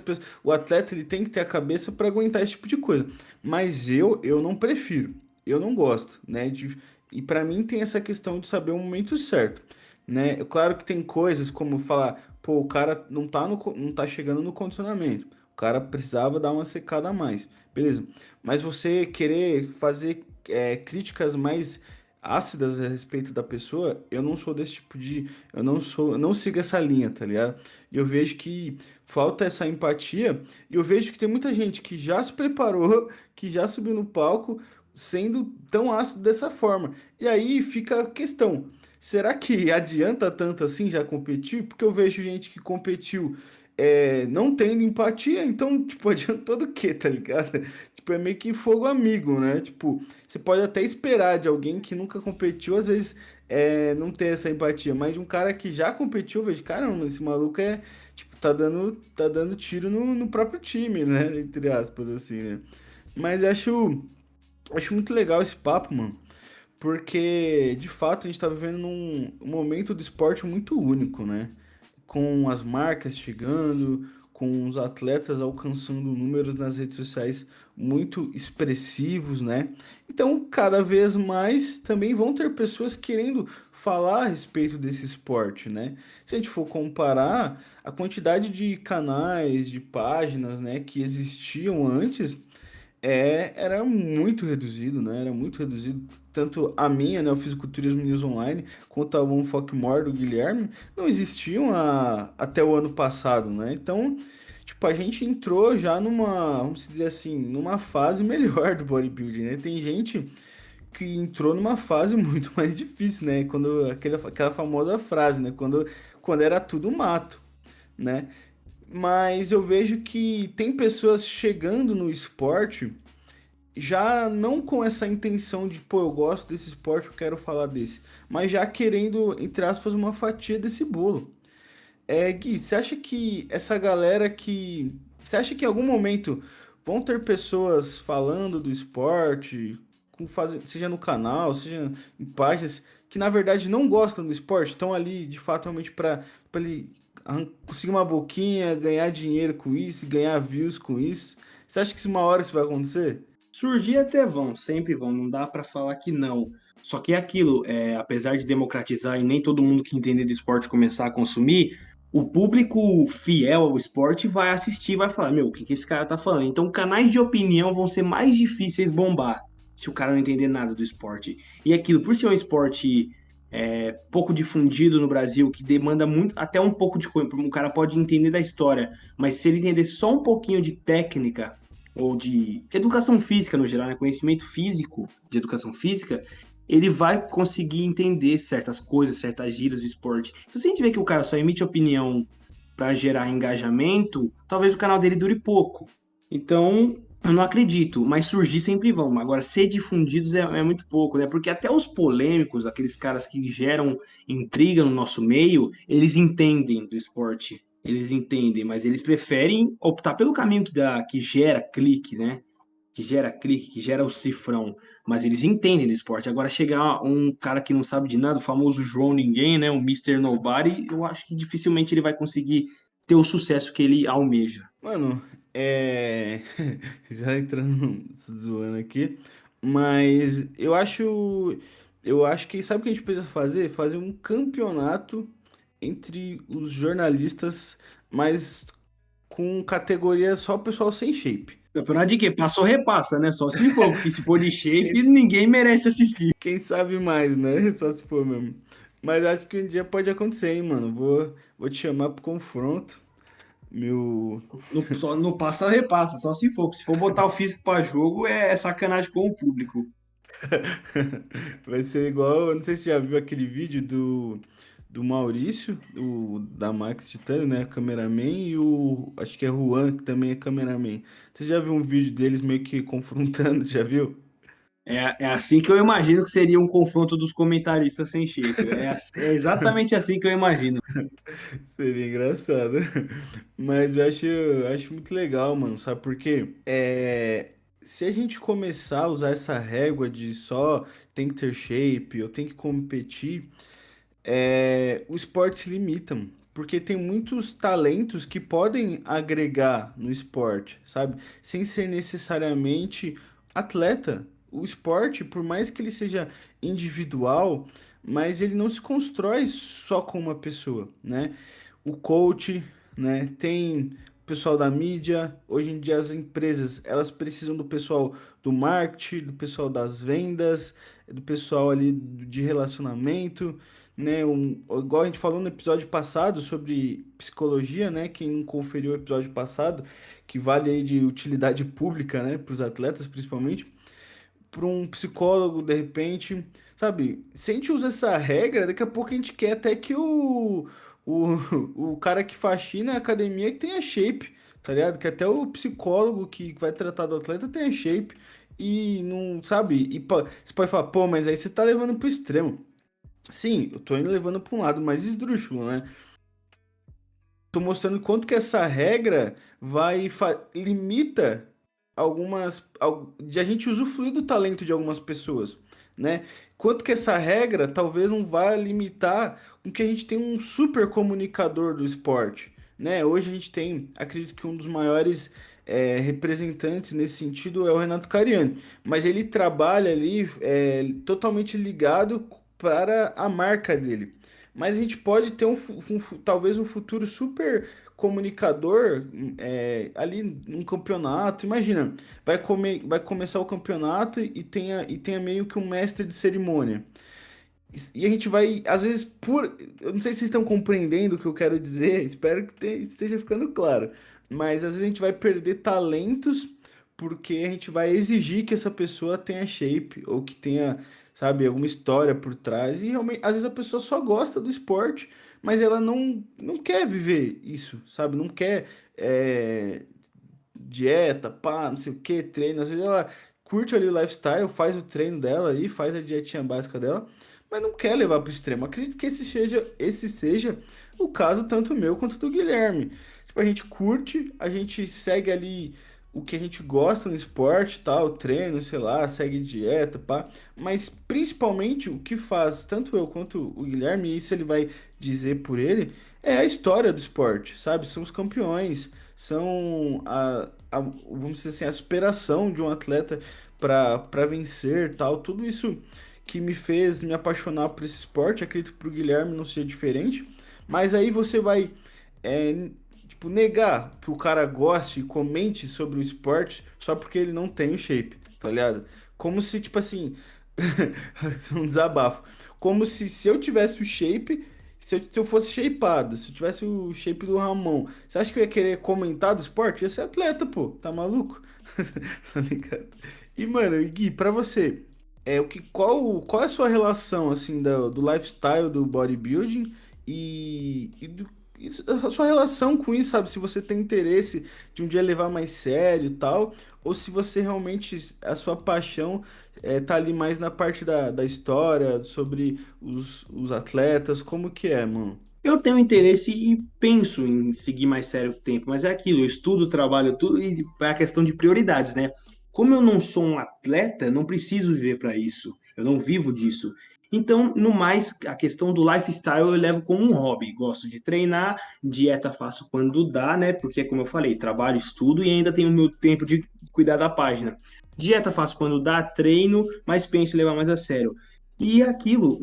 o atleta ele tem que ter a cabeça para aguentar esse tipo de coisa. Mas eu não prefiro, eu não gosto, né? E para mim tem essa questão de saber o momento certo, né? Claro que tem coisas como falar, pô, o cara não tá chegando no condicionamento. O cara precisava dar uma secada a mais. Beleza. Mas você querer fazer críticas mais ácidas a respeito da pessoa, eu não sou desse tipo de. Eu não sigo essa linha, tá ligado? E eu vejo que falta essa empatia, e eu vejo que tem muita gente que já se preparou, que já subiu no palco, sendo tão ácido dessa forma. E aí fica a questão. Será que adianta tanto assim já competir? Porque eu vejo gente que competiu não tendo empatia, então, tipo, adiantou do quê, tá ligado? Tipo, é meio que fogo amigo, né? Tipo, você pode até esperar de alguém que nunca competiu, às vezes, não ter essa empatia, mas de um cara que já competiu, eu vejo, caramba, esse maluco tipo, tá dando tiro no próprio time, né? Entre aspas, assim, né? Mas acho muito legal esse papo, mano. Porque, de fato, a gente está vivendo um momento do esporte muito único, né? Com as marcas chegando, com os atletas alcançando números nas redes sociais muito expressivos, né? Então, cada vez mais também vão ter pessoas querendo falar a respeito desse esporte, né? Se a gente for comparar a quantidade de canais, de páginas, né, que existiam antes Era muito reduzido, né? Era muito reduzido. Tanto a minha, né, o Fisiculturismo News Online, quanto a One Foc More do Guilherme, não existiam até o ano passado, né? Então, tipo, a gente entrou já vamos dizer assim, numa fase melhor do bodybuilding, né? Tem gente que entrou numa fase muito mais difícil, né? Aquela famosa frase, né? Quando era tudo mato, né? Mas eu vejo que tem pessoas chegando no esporte já não com essa intenção de, pô, eu gosto desse esporte, eu quero falar desse, mas já querendo, entre aspas, uma fatia desse bolo. Gui, você acha que essa galera que. Você acha que em algum momento vão ter pessoas falando do esporte, seja no canal, seja em páginas, que na verdade não gostam do esporte, estão ali de fato realmente para ele conseguir uma boquinha, ganhar dinheiro com isso, ganhar views com isso? Você acha que uma hora isso vai acontecer? Surgir até vão, sempre vão, não dá pra falar que não. Só que é aquilo, apesar de democratizar e nem todo mundo que entender de esporte começar a consumir, o público fiel ao esporte vai assistir e vai falar, meu, o que que esse cara tá falando? Então, canais de opinião vão ser mais difíceis bombar se o cara não entender nada do esporte. E aquilo, por ser um esporte pouco difundido no Brasil, que demanda muito, até um pouco de coisa, um cara pode entender da história, mas se ele entender só um pouquinho de técnica ou de educação física no geral, né, conhecimento físico de educação física, ele vai conseguir entender certas coisas, certas gírias do esporte. Então, se a gente vê que o cara só emite opinião para gerar engajamento, talvez o canal dele dure pouco. Então, eu não acredito, mas surgir sempre vão. Agora, ser difundidos é muito pouco, né? Porque até os polêmicos, aqueles caras que geram intriga no nosso meio, eles entendem do esporte. Eles entendem, mas eles preferem optar pelo caminho que gera clique, né? Que gera clique, que gera o cifrão. Mas eles entendem do esporte. Agora, chegar um cara que não sabe de nada, o famoso João Ninguém, né? O Mister Nobody, eu acho que dificilmente ele vai conseguir ter o sucesso que ele almeja. Mano, já entrando zoando aqui, mas eu acho que sabe o que a gente precisa fazer? Fazer um campeonato entre os jornalistas, mas com categoria só pessoal sem shape. Campeonato de quê? Passou, repassa, né? Só se for, porque se for de Quem, shape, ninguém merece assistir. quem sabe mais, né? Só se for mesmo. Mas acho que um dia pode acontecer, hein, mano. Vou te chamar pro confronto. Meu. Só não passa, repassa, só se for. Porque se for botar o físico pra jogo, é sacanagem com o público. Vai ser igual. Não sei se você já viu aquele vídeo do Maurício, da Max Titânio, né? Cameraman, e acho que é Juan, que também é cameraman. Você já viu um vídeo deles meio que confrontando? Já viu? É assim que eu imagino que seria um confronto dos comentaristas sem shape. É exatamente assim que eu imagino. Seria engraçado. Mas eu acho muito legal, mano. Sabe por quê? Se a gente começar a usar essa régua de só tem que ter shape, ou tem que competir. O esporte se limita, mano, porque tem muitos talentos que podem agregar no esporte, sabe? Sem ser necessariamente atleta. O esporte, por mais que ele seja individual, mas ele não se constrói só com uma pessoa, né? O coach, né? Tem o pessoal da mídia. Hoje em dia as empresas, elas precisam do pessoal do marketing, do pessoal das vendas, do pessoal ali de relacionamento, né? Igual a gente falou no episódio passado sobre psicologia, né? Quem não conferiu o episódio passado, que vale aí de utilidade pública, né? Para os atletas, principalmente. Para um psicólogo, de repente, sabe? Se a gente usa essa regra, daqui a pouco a gente quer até que o, o cara que faxina a academia que tenha shape, tá ligado? Que até o psicólogo que vai tratar do atleta tenha shape. E não, sabe? Você pode falar, pô, mas aí você tá levando pro extremo. Sim, eu tô indo levando para um lado mais esdrúxulo, né? Tô mostrando quanto que essa regra limita de a gente usufruir do talento de algumas pessoas, né? Quanto que essa regra talvez não vá limitar com que a gente tem um super comunicador do esporte, né? Hoje a gente tem, acredito que um dos maiores representantes nesse sentido é o Renato Cariani, mas ele trabalha ali totalmente ligado para a marca dele. Mas a gente pode ter talvez um futuro super comunicador ali num campeonato, imagina, vai começar o campeonato e tenha meio que um mestre de cerimônia. E a gente vai, às vezes, eu não sei se vocês estão compreendendo o que eu quero dizer, espero que esteja ficando claro. Mas às vezes a gente vai perder talentos porque a gente vai exigir que essa pessoa tenha shape ou que tenha, sabe, alguma história por trás. E realmente, às vezes a pessoa só gosta do esporte, mas ela não quer viver isso, sabe? Não quer dieta, pá, não sei o que, treino. Às vezes ela curte ali o lifestyle, faz o treino dela aí, faz a dietinha básica dela, mas não quer levar para o extremo. Acredito que esse seja o caso tanto meu quanto do Guilherme. Tipo, a gente curte, a gente segue ali o que a gente gosta no esporte, tal, treino, sei lá, segue dieta, pá. Mas principalmente o que faz tanto eu quanto o Guilherme, e isso ele vai dizer por ele, é a história do esporte, sabe? São os campeões, são vamos dizer assim, a superação de um atleta para vencer, tal. Tudo isso que me fez me apaixonar por esse esporte, acredito que pro Guilherme não seja diferente. Mas aí você vai, é, tipo, negar que o cara goste e comente sobre o esporte só porque ele não tem o shape, tá ligado? Como se, tipo assim, um desabafo. Como se eu tivesse o shape, se eu fosse shapeado, se eu tivesse o shape do Ramon, você acha que eu ia querer comentar do esporte? Eu ia ser atleta, pô, tá maluco? Tá ligado? E, mano, Gui, pra você, qual é a sua relação, assim, do lifestyle do bodybuilding e a sua relação com isso, sabe? Se você tem interesse de um dia levar mais sério e tal, ou se você realmente, a sua paixão tá ali mais na parte da história, sobre os atletas, como que é, mano? Eu tenho interesse e penso em seguir mais sério o tempo, mas é aquilo, eu estudo, trabalho tudo e é a questão de prioridades, né? Como eu não sou um atleta, eu não preciso viver para isso, eu não vivo disso. Então, no mais, a questão do lifestyle eu levo como um hobby. Gosto de treinar, dieta faço quando dá, né? Porque, como eu falei, trabalho, estudo e ainda tenho o meu tempo de cuidar da página. Dieta faço quando dá, treino, mas penso em levar mais a sério. E aquilo,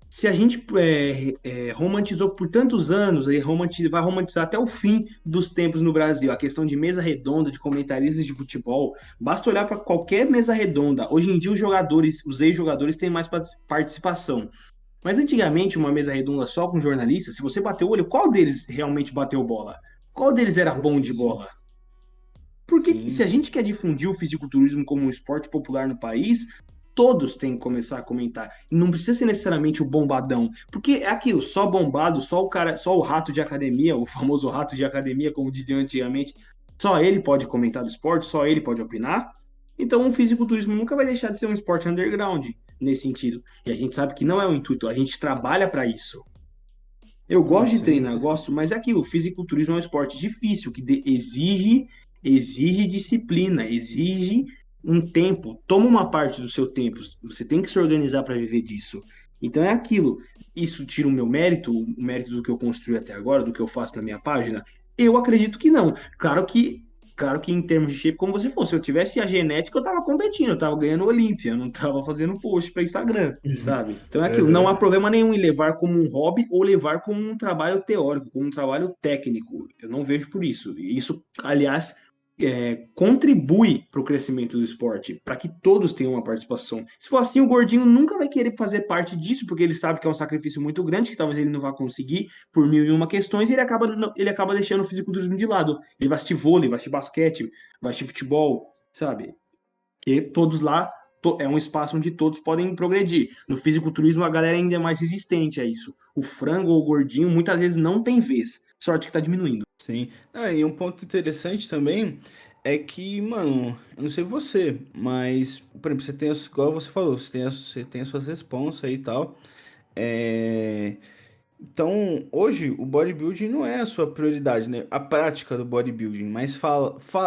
se a gente romantizou por tantos anos, vai romantizar até o fim dos tempos no Brasil, a questão de mesa redonda, de comentaristas de futebol, basta olhar para qualquer mesa redonda. Hoje em dia, os ex-jogadores têm mais participação. Mas antigamente, uma mesa redonda só com jornalistas, se você bateu o olho, qual deles realmente bateu bola? Qual deles era bom de Sim, bola? Porque se a sim, gente quer difundir o fisiculturismo como um esporte popular no país, todos têm que começar a comentar. E não precisa ser necessariamente o bombadão, porque é aquilo, só bombado, só o cara, só o rato de academia, o famoso rato de academia, como diziam antigamente, só ele pode comentar do esporte, só ele pode opinar. Então o fisiculturismo nunca vai deixar de ser um esporte underground nesse sentido. E a gente sabe que não é o intuito, a gente trabalha para isso. Eu não, gosto de sim, treinar, gosto, mas é aquilo, o fisiculturismo é um esporte difícil, que exige disciplina, exige um tempo, toma uma parte do seu tempo, você tem que se organizar para viver disso. Então é aquilo, isso tira o meu mérito, o mérito do que eu construí até agora, do que eu faço na minha página? Eu acredito que não. Claro que em termos de shape, como você fosse, se eu tivesse a genética, eu tava competindo, eu tava ganhando Olímpia, eu não tava fazendo post para Instagram, sabe? Então é aquilo, não há Aham. problema nenhum em levar como um hobby ou levar como um trabalho teórico, como um trabalho técnico. Eu não vejo por isso. E isso, aliás, contribui para o crescimento do esporte, para que todos tenham uma participação. Se for assim, o gordinho nunca vai querer fazer parte disso, porque ele sabe que é um sacrifício muito grande, que talvez ele não vá conseguir por mil e uma questões, e ele acaba deixando o fisiculturismo de lado. Ele vai assistir vôlei, vai assistir basquete, vai assistir futebol, sabe? Que todos lá é um espaço onde todos podem progredir. No fisiculturismo, a galera ainda é mais resistente a isso. O frango ou o gordinho muitas vezes não tem vez. Sorte que está diminuindo. Sim. Ah, e um ponto interessante também é que, mano, eu não sei você, mas, por exemplo, igual você falou, você tem as suas responsas aí e tal. É, Então, hoje, o bodybuilding não é a sua prioridade, né? A prática do bodybuilding, mas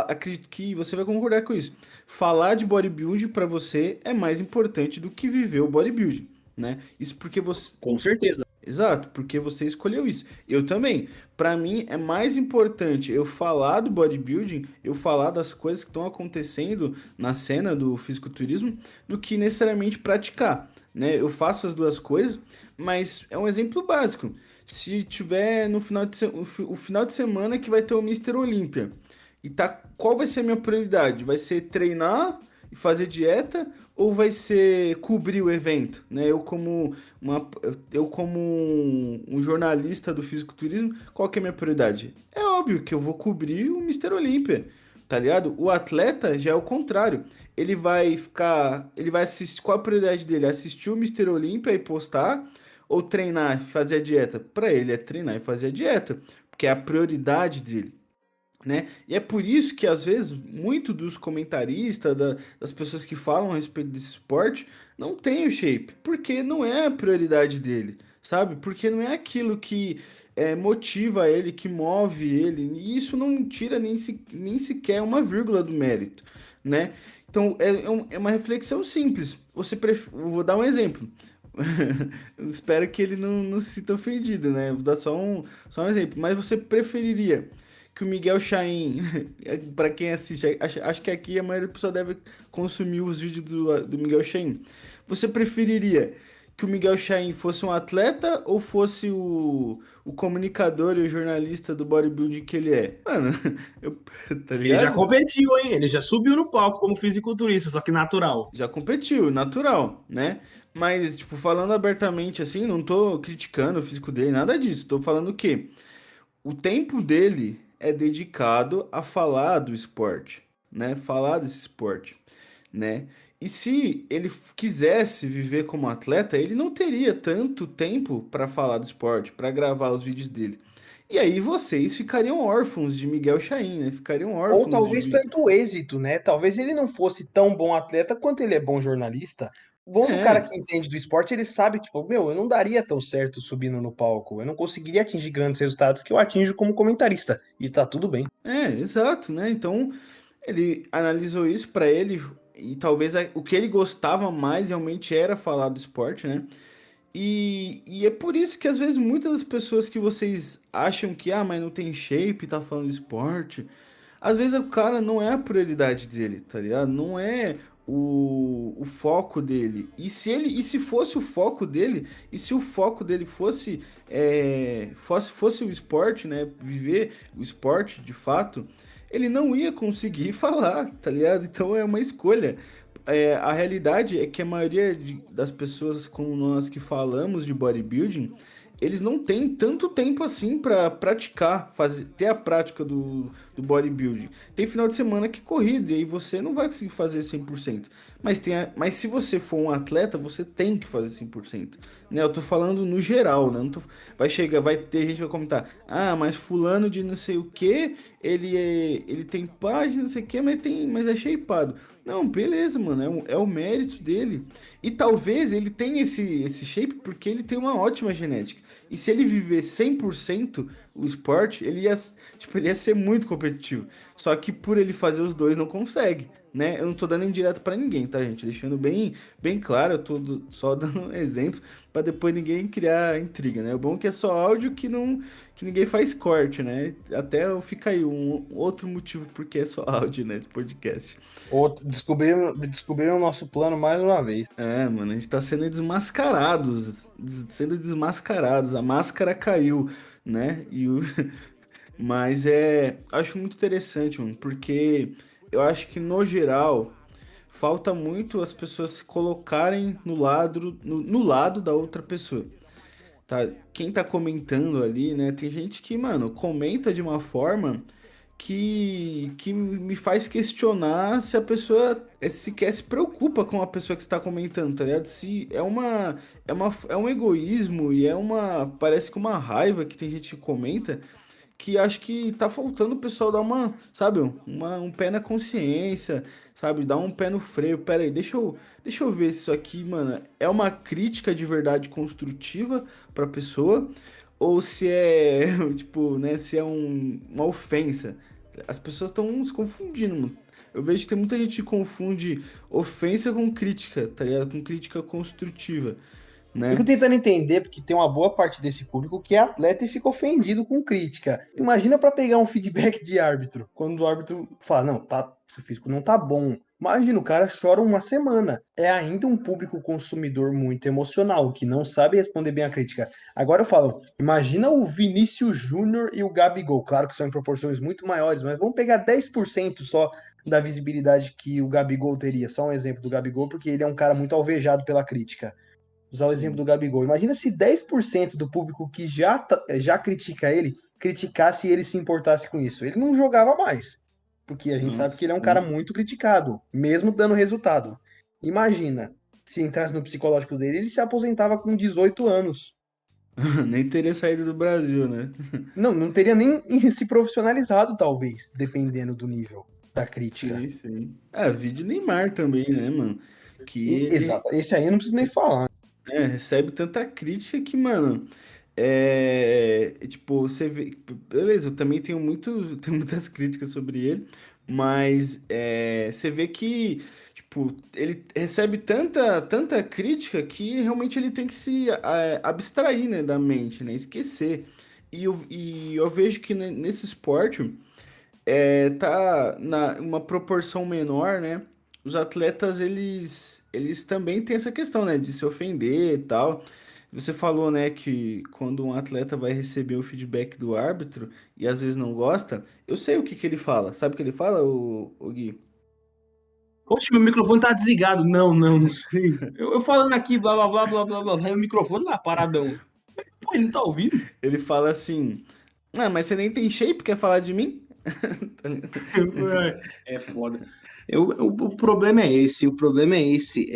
acredito que você vai concordar com isso. Falar de bodybuilding pra você é mais importante do que viver o bodybuilding, né? Isso porque você, Com certeza. exato, porque você escolheu isso. Eu também. Pra mim é mais importante eu falar do bodybuilding, eu falar das coisas que estão acontecendo na cena do fisiculturismo, do que necessariamente praticar, né? Eu faço as duas coisas, mas é um exemplo básico. se tiver no final o final de semana que vai ter o Mister Olímpia. E tá, qual vai ser a minha prioridade? Vai ser treinar e fazer dieta ou vai ser cobrir o evento, né? Eu como um jornalista do fisiculturismo, qual que é a minha prioridade? É óbvio que eu vou cobrir o Mister Olímpia, tá ligado? O atleta já é o contrário. Ele vai assistir, qual a prioridade dele? Assistir o Mister Olímpia e postar ou treinar e fazer a dieta? Para ele é treinar e fazer a dieta, porque é a prioridade dele, né? E é por isso que às vezes muito dos comentaristas, das pessoas que falam a respeito desse esporte, não tem o shape, porque não é a prioridade dele, sabe? Porque não é aquilo que motiva ele, que move ele, e isso não tira nem sequer uma vírgula do mérito, né? Então é uma reflexão simples. Eu vou dar um exemplo. Eu espero que ele não se sinta ofendido, né? Vou dar só um exemplo. Mas você preferiria que o Miguel Chain, para quem assiste, acho que aqui a maioria do pessoal deve consumir os vídeos do Miguel Chain. Você preferiria que o Miguel Chain fosse um atleta ou fosse o comunicador e o jornalista do bodybuilding que ele é? Mano, eu, tá Ele já ligado? competiu, hein? Ele já subiu no palco como fisiculturista, só que natural. Já competiu, natural, né? Mas, tipo, falando abertamente assim, não tô criticando o físico dele, nada disso. Tô falando que o tempo dele é dedicado a falar do esporte, né? Falar desse esporte, né? E se ele quisesse viver como atleta, ele não teria tanto tempo para falar do esporte, para gravar os vídeos dele. E aí vocês ficariam órfãos de Miguel Chain, né? Ficariam Ou órfãos talvez de. tanto êxito, né? Talvez ele não fosse tão bom atleta quanto ele é bom jornalista. O bom do cara É, que entende do esporte, ele sabe, tipo, meu, eu não daria tão certo subindo no palco. Eu não conseguiria atingir grandes resultados que eu atinjo como comentarista. E tá tudo bem. exato, né? Então ele analisou isso para ele e talvez o que ele gostava mais realmente era falar do esporte, né? E é por isso que às vezes muitas das pessoas que vocês acham que, mas não tem shape, tá falando de esporte, às vezes o cara não é a prioridade dele, tá ligado? Não é o foco dele. E se fosse o foco dele, e se o foco dele fosse o esporte, né? Viver o esporte de fato, ele não ia conseguir falar, tá ligado? Então é uma escolha. A realidade é que a maioria das pessoas como nós que falamos de bodybuilding, eles não têm tanto tempo assim para praticar, ter a prática do bodybuilding. Tem final de semana que é corrida e aí você não vai conseguir fazer 100%. Mas se você for um atleta, você tem que fazer 100%. Né? Eu tô falando no geral, né? Não tô, vai ter gente que vai comentar: mas fulano de não sei o que, ele tem página, não sei o que, mas é shapeado. Não, beleza, mano, é o mérito dele. E talvez ele tenha esse shape porque ele tem uma ótima genética. E se ele viver 100% o esporte, ele ia ser muito competitivo. Só que por ele fazer os dois não consegue, né? Eu não tô dando indireto pra ninguém, tá, gente? Deixando bem claro, eu tô só dando um exemplo pra depois ninguém criar intriga, né? O bom é que é só áudio que ninguém faz corte, né? Até fica aí um outro motivo porque é só áudio, né, do podcast. Descobriram o nosso plano mais uma vez. Mano, a gente tá sendo sendo desmascarados, a máscara caiu, né? Mas acho muito interessante, mano, porque eu acho que no geral falta muito as pessoas se colocarem no lado da outra pessoa, tá? Quem tá comentando ali, né? Tem gente que, mano, comenta de uma forma que me faz questionar se a pessoa sequer se preocupa com a pessoa que está comentando, tá ligado? Se é um egoísmo e parece que uma raiva que tem gente que comenta que acho que tá faltando o pessoal dar sabe, um pé na consciência, sabe, dar um pé no freio. Pera aí, deixa eu ver se isso aqui, mano, é uma crítica de verdade construtiva pra pessoa ou se é, tipo, né, se é uma ofensa. As pessoas estão se confundindo, mano. Eu vejo que tem muita gente que confunde ofensa com crítica, tá ligado? Com crítica construtiva, Fico né? tentando entender, porque tem uma boa parte desse público que é atleta e fica ofendido com crítica. Imagina pra pegar um feedback de árbitro, quando o árbitro fala, não, tá, seu físico não tá bom. Imagina, o cara chora uma semana. É ainda um público consumidor muito emocional, que não sabe responder bem a crítica. Agora eu falo, imagina o Vinícius Júnior e o Gabigol. Claro que são em proporções muito maiores, mas vamos pegar 10% só da visibilidade que o Gabigol teria. Só um exemplo do Gabigol, porque ele é um cara muito alvejado pela crítica. Usar o exemplo Sim. do Gabigol. Imagina se 10% do público que já critica ele, criticasse e ele se importasse com isso. Ele não jogava mais. Porque a gente sabe Nossa, que ele é um cara sim. muito criticado, mesmo dando resultado. Imagina, se entrasse no psicológico dele, ele se aposentava com 18 anos. Nem teria saído do Brasil, né? Não, não teria nem se profissionalizado, talvez, dependendo do nível da crítica. Sim, sim. Ah, vídeo Neymar também, né, mano? Que ele Exato, esse aí eu não preciso nem falar. recebe tanta crítica que, mano, tipo, você vê. Beleza, eu também tenho tenho muitas críticas sobre ele, mas você vê que, tipo, ele recebe tanta crítica que realmente ele tem que se abstrair, né, da mente, né? Esquecer. E eu vejo que nesse esporte. Tá na uma proporção menor, né? Os atletas eles também têm essa questão, né, de se ofender e tal. Você falou, né, que quando um atleta vai receber o feedback do árbitro e às vezes não gosta, eu sei o que que ele fala. Sabe o que ele fala, o Gui? Oxe, meu microfone tá desligado. Não, não, não sei. Eu falando aqui, blá, blá, blá, blá, blá, blá, blá, e o microfone lá, paradão. Pô, ele não tá ouvindo? Ele fala assim: "Ah, mas você nem tem shape, quer falar de mim?" Tá ligado? É foda. O problema é esse, o problema é esse.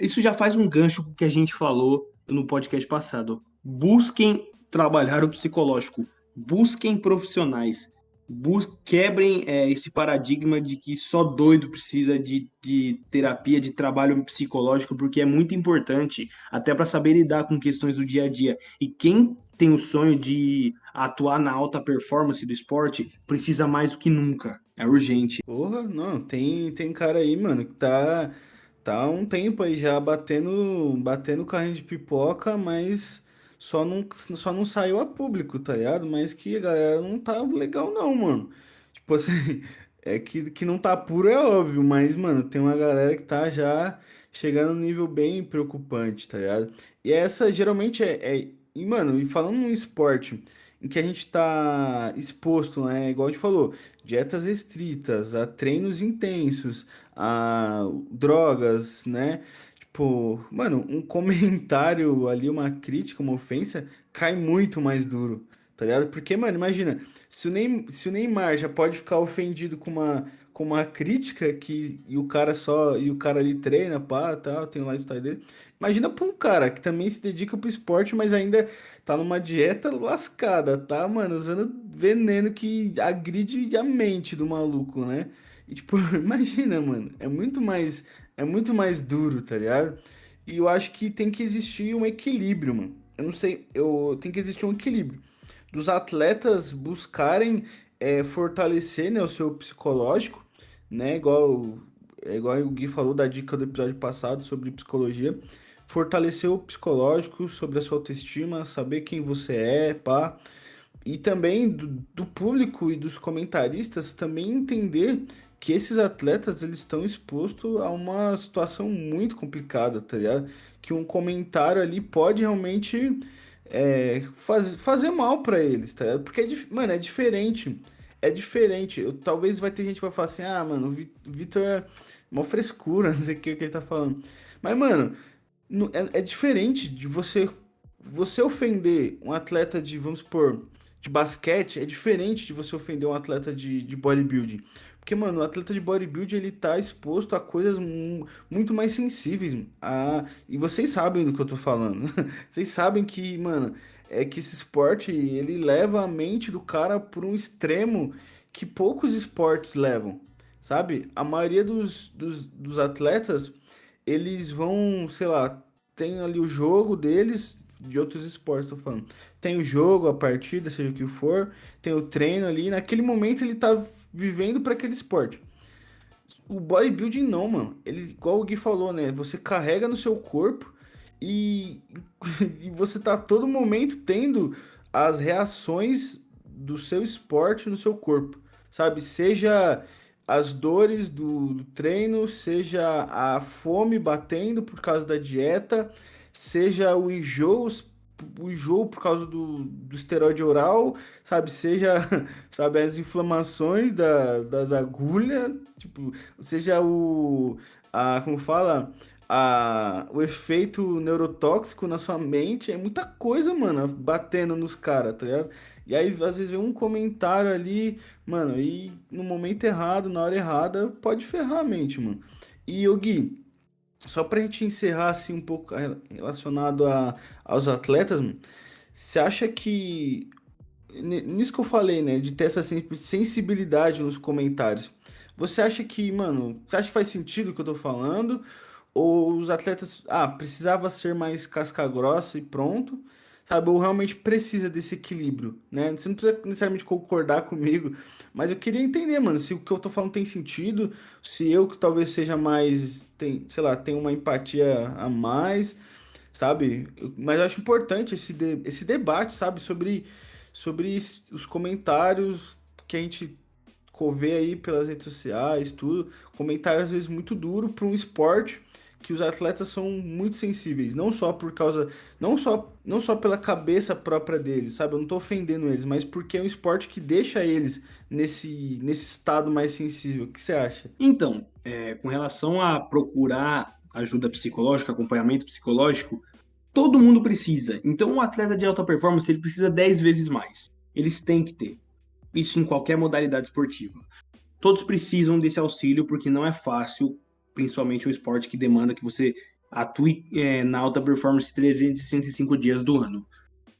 Isso já faz um gancho com o que a gente falou no podcast passado. Busquem trabalhar o psicológico, busquem profissionais, quebrem esse paradigma de que só doido precisa de terapia, de trabalho psicológico, porque é muito importante até para saber lidar com questões do dia a dia. E quem tem o sonho de atuar na alta performance do esporte precisa mais do que nunca. É urgente. Porra, não, tem cara aí, mano, que tá há um tempo aí já batendo carrinho de pipoca, mas só não saiu a público, tá ligado? Mas que a galera não tá legal não, mano. Tipo assim, que não tá puro é óbvio, mas, mano, tem uma galera que tá já chegando num nível bem preocupante, tá ligado? E essa geralmente e, mano, e falando num esporte em que a gente tá exposto, né? Igual a gente falou, dietas restritas, a treinos intensos, a drogas, né? Tipo, mano, um comentário ali, uma crítica, uma ofensa, cai muito mais duro, tá ligado? Porque, mano, imagina, se o Neymar já pode ficar ofendido com uma crítica e o cara ali treina, pá, tal, tem o lifestyle dele. Imagina pra um cara que também se dedica pro esporte, mas ainda tá numa dieta lascada, tá, mano? Usando veneno que agride a mente do maluco, né? E tipo, imagina, mano, é muito mais duro, tá ligado? E eu acho que tem que existir um equilíbrio, mano. Eu não sei, tem que existir um equilíbrio dos atletas buscarem fortalecer, né, o seu psicológico, né? Igual o Gui falou da dica do episódio passado sobre psicologia. Fortalecer o psicológico sobre a sua autoestima, saber quem você é, pá. E também do público e dos comentaristas também entender que esses atletas eles estão expostos a uma situação muito complicada, tá ligado? Que um comentário ali pode realmente fazer mal pra eles, tá ligado? Porque, mano, é diferente. É diferente. Talvez vai ter gente que vai falar assim, ah, mano, o Vitor é uma frescura, não sei o que ele tá falando. Mas, mano, é diferente de você ofender um atleta de, vamos supor, de basquete, é diferente de você ofender um atleta de bodybuilding. Porque, mano, o atleta de bodybuilding, ele tá exposto a coisas muito mais sensíveis. E vocês sabem do que eu tô falando. Vocês sabem que, mano, é que esse esporte, ele leva a mente do cara por um extremo que poucos esportes levam, sabe? A maioria dos atletas, eles vão, sei lá, tem ali o jogo deles, de outros esportes, tô falando. Tem o jogo, a partida, seja o que for, tem o treino ali, e naquele momento ele tá vivendo para aquele esporte. O bodybuilding não, mano. Ele, igual o Gui falou, né? Você carrega no seu corpo e, e você tá a todo momento tendo as reações do seu esporte no seu corpo, sabe? Seja as dores do treino, seja a fome batendo por causa da dieta, seja o enjoo por causa do esteroide oral, sabe? Seja, sabe, as inflamações das agulhas, tipo, seja como fala? O efeito neurotóxico na sua mente, é muita coisa, mano, batendo nos caras, tá ligado? E aí, às vezes, vem um comentário ali, mano, e no momento errado, na hora errada, pode ferrar a mente, mano. E, ô Gui, só pra gente encerrar, assim, um pouco relacionado aos atletas, mano, você acha que, nisso que eu falei, né, de ter essa sensibilidade nos comentários, você acha que, mano, você acha que faz sentido o que eu tô falando? Ou os atletas, precisava ser mais casca grossa e pronto, sabe? Ou realmente precisa desse equilíbrio, né? Você não precisa necessariamente concordar comigo, mas eu queria entender, mano, se o que eu tô falando tem sentido, se eu que talvez seja mais, sei lá, tenho uma empatia a mais, sabe? Mas eu acho importante esse debate, sabe? Sobre os comentários que a gente vê aí pelas redes sociais, tudo. Comentário às vezes muito duro para um esporte que os atletas são muito sensíveis, não só por causa, não só pela cabeça própria deles, sabe? Eu não tô ofendendo eles, mas porque é um esporte que deixa eles nesse estado mais sensível. O que você acha? Então, com relação a procurar ajuda psicológica, acompanhamento psicológico, todo mundo precisa. Então, um atleta de alta performance, ele precisa 10 vezes mais. Eles têm que ter. Isso em qualquer modalidade esportiva. Todos precisam desse auxílio, porque não é fácil, principalmente um esporte que demanda que você atue na alta performance 365 dias do ano.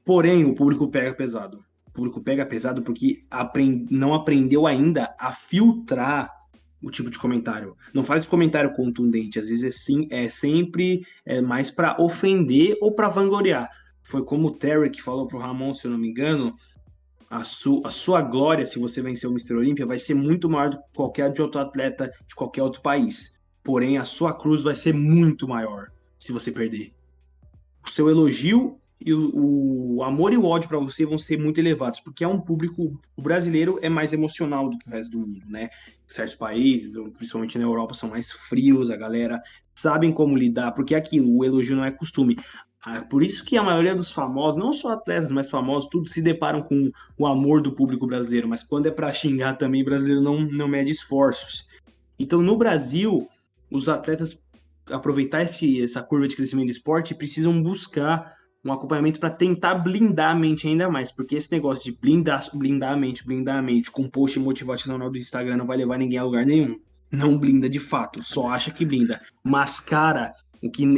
Porém, o público pega pesado. O público pega pesado porque não aprendeu ainda a filtrar o tipo de comentário. Não faz comentário contundente, às vezes sempre mais para ofender ou para vangloriar. Foi como o Terry que falou pro Ramon, se eu não me engano, a sua glória, se você vencer o Mr. Olímpia, vai ser muito maior do que qualquer de outro atleta de qualquer outro país. Porém, a sua cruz vai ser muito maior se você perder. O seu elogio e o amor e o ódio para você vão ser muito elevados, porque é um público, o brasileiro é mais emocional do que o resto do mundo, né? Certos países, principalmente na Europa, são mais frios, a galera sabem como lidar, porque é aquilo, o elogio não é costume. Por isso que a maioria dos famosos, não só atletas, mas famosos, tudo se deparam com o amor do público brasileiro, mas quando é para xingar também, o brasileiro não mede esforços. Então, no Brasil, os atletas aproveitar essa curva de crescimento do esporte precisam buscar um acompanhamento para tentar blindar a mente ainda mais, porque esse negócio de blindar a mente com post motivacional do Instagram não vai levar ninguém a lugar nenhum. Não blinda de fato, só acha que blinda. Mascara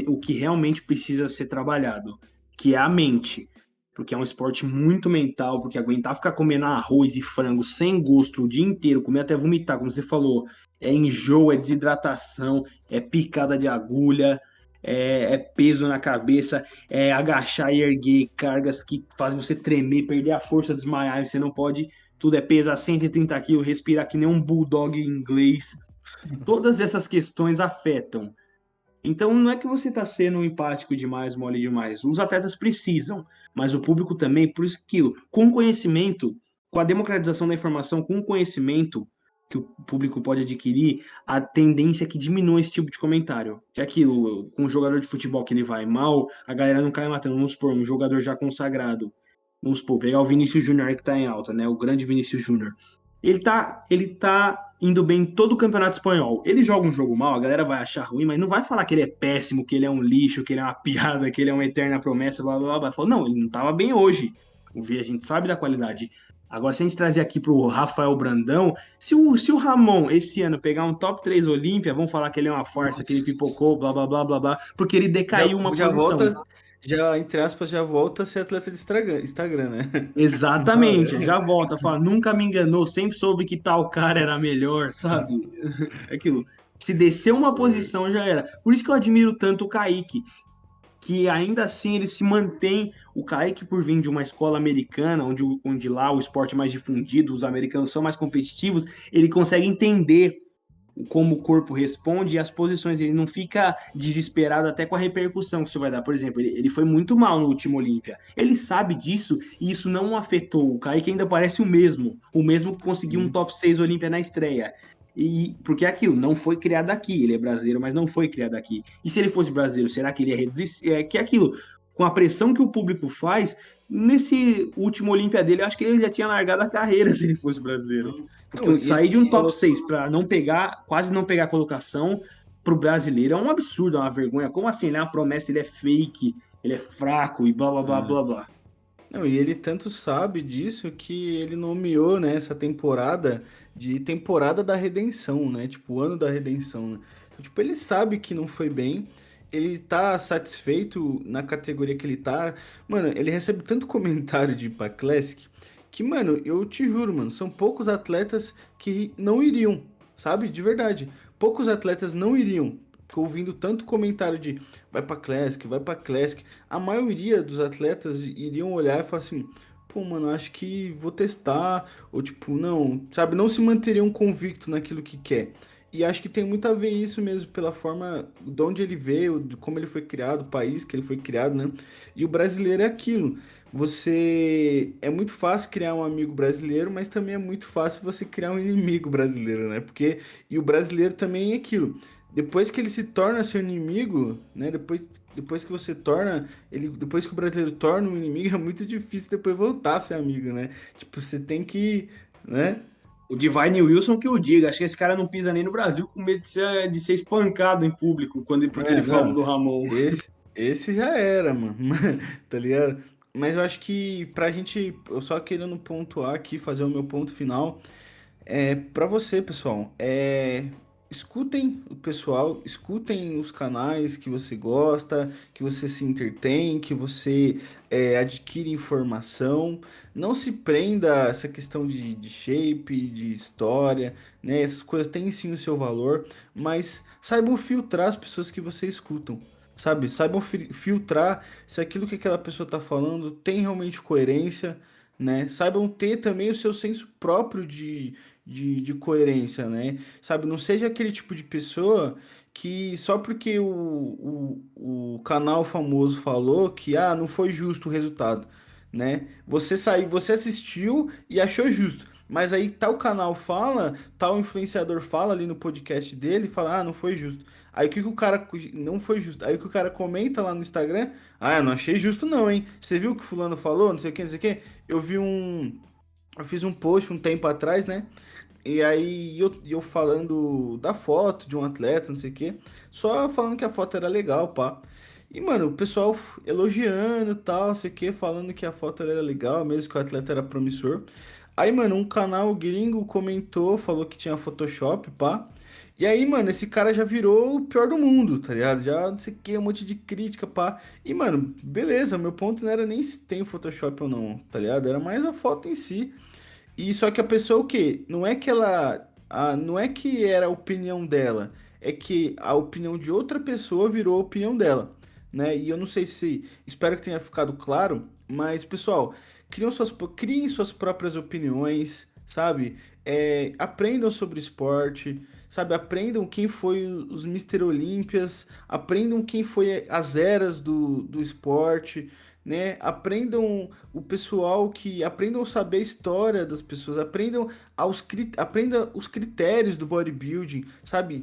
o que realmente precisa ser trabalhado, que é a mente. Porque é um esporte muito mental, porque aguentar ficar comendo arroz e frango sem gosto o dia inteiro, comer até vomitar, como você falou, é enjoo, é desidratação, é picada de agulha, é peso na cabeça, é agachar e erguer cargas que fazem você tremer, perder a força, desmaiar, e você não pode, tudo é pesar 130 quilos, respirar que nem um bulldog inglês. Todas essas questões afetam. Então não é que você está sendo empático demais, mole demais. Os atletas precisam, mas o público também, por isso aquilo, com conhecimento, com a democratização da informação, com o conhecimento que o público pode adquirir, a tendência é que diminua esse tipo de comentário. É aquilo, com um jogador de futebol que ele vai mal, a galera não cai matando. Vamos supor, um jogador já consagrado. Vamos supor, pegar o Vinícius Júnior que está em alta, né? O grande Vinícius Júnior. Ele tá indo bem em todo o campeonato espanhol. Ele joga um jogo mal, a galera vai achar ruim, mas não vai falar que ele é péssimo, que ele é um lixo, que ele é uma piada, que ele é uma eterna promessa, blá blá blá. Fala, não, ele não tava bem hoje. A gente sabe da qualidade. Agora, se a gente trazer aqui pro Rafael Brandão, se o Ramon esse ano pegar um top 3 Olímpia, vão falar que ele é uma farsa, que ele pipocou, blá blá blá blá blá, porque ele decaiu uma Já posição. volta, já, entre aspas, já volta a ser atleta de Instagram, né? Exatamente, já volta, fala, nunca me enganou, sempre soube que tal cara era melhor, sabe? Aquilo. Se descer uma posição já era. Por isso que eu admiro tanto o Kaique, que ainda assim ele se mantém. O Kaique, por vir de uma escola americana, onde lá o esporte é mais difundido, os americanos são mais competitivos, ele consegue entender como o corpo responde e as posições. Ele não fica desesperado até com a repercussão que isso vai dar. Por exemplo, ele foi muito mal no último Olímpia. Ele sabe disso e isso não o afetou. O Kaique ainda parece o mesmo que conseguiu um top 6 Olímpia na estreia. E porque é aquilo, não foi criado aqui. Ele é brasileiro, mas não foi criado aqui. E se ele fosse brasileiro, será que ele ia reduzir? É que é aquilo, com a pressão que o público faz, nesse último Olímpia dele, eu acho que ele já tinha largado a carreira se ele fosse brasileiro. Não, Porque e ele sair de um top falou 6 para não pegar, quase não pegar colocação pro brasileiro é um absurdo, é uma vergonha. Como assim? Ele é uma promessa, ele é fake, ele é fraco e blá blá blá blá blá. Não, e ele tanto sabe disso que ele nomeou, né, essa temporada de temporada da redenção, né? Tipo, o ano da redenção, né? Então, tipo, ele sabe que não foi bem, ele tá satisfeito na categoria que ele tá. Mano, ele recebe tanto comentário de Ipa Classic que, mano, eu te juro, mano, são poucos atletas que não iriam, sabe? De verdade. Poucos atletas não iriam. Fico ouvindo tanto comentário de vai pra Classic, vai pra Classic. A maioria dos atletas iriam olhar e falar assim, pô, mano, acho que vou testar, ou tipo, não, sabe, não se manteriam convicto naquilo que quer. E acho que tem muito a ver isso mesmo, pela forma de onde ele veio, de como ele foi criado, o país que ele foi criado, né? E o brasileiro é aquilo. Você é muito fácil criar um amigo brasileiro, mas também é muito fácil você criar um inimigo brasileiro, né? Porque e o brasileiro também é aquilo. Depois que ele se torna seu inimigo, né? Depois que você torna ele, depois que o brasileiro torna um inimigo, é muito difícil depois voltar a ser amigo, né? Tipo, você tem que, né? O Divine Wilson que o diga, acho que esse cara não pisa nem no Brasil com medo de ser espancado em público porque É, ele fala não. do Ramon. Esse já era, mano. Tá ligado? Mas eu acho que pra gente, eu só querendo pontuar aqui, fazer o meu ponto final. É, para você, pessoal, escutem o pessoal, escutem os canais que você gosta, que você se entretém, que você adquire informação. Não se prenda a essa questão de shape, de história, né? Essas coisas têm sim o seu valor, mas saibam filtrar as pessoas que você escutam. Sabe, saibam filtrar se aquilo que aquela pessoa está falando tem realmente coerência, né? Saibam ter também o seu senso próprio de coerência, né? Sabe, não seja aquele tipo de pessoa que só porque o canal famoso falou que não foi justo o resultado, né? Você assistiu e achou justo. Mas aí tal canal fala, tal influenciador fala ali no podcast dele, fala, não foi justo. Aí o que que o cara não foi justo? Aí o que o cara comenta lá no Instagram, eu não achei justo não, hein? Você viu o que fulano falou, não sei o que, não sei o que? Eu vi um eu fiz um post um tempo atrás, né? E aí eu falando da foto de um atleta, não sei o quê. Só falando que a foto era legal, pá. E, mano, o pessoal elogiando e tal, não sei o quê, falando que a foto era legal, mesmo que o atleta era promissor. Aí, mano, um canal gringo comentou, falou que tinha Photoshop, pá. E aí, mano, esse cara já virou o pior do mundo, tá ligado? Já não sei o que, um monte de crítica, pá. E, mano, beleza, meu ponto não era nem se tem Photoshop ou não, tá ligado? Era mais a foto em si. E só que a pessoa o quê? Não é que não é que era a opinião dela, é que a opinião de outra pessoa virou a opinião dela, né? E eu não sei se, espero que tenha ficado claro, mas pessoal, criem suas próprias opiniões, sabe? Aprendam sobre esporte, sabe? Aprendam quem foi os Mister Olímpias, aprendam quem foi as eras do esporte, né? Aprendam a saber a história das pessoas, aprenda os critérios do bodybuilding, sabe?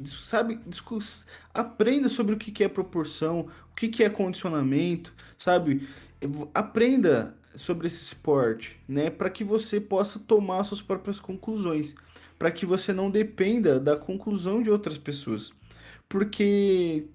Aprenda sobre o que que é proporção, o que que é condicionamento, sabe? Aprenda sobre esse esporte, né? Para que você possa tomar suas próprias conclusões, para que você não dependa da conclusão de outras pessoas. Porque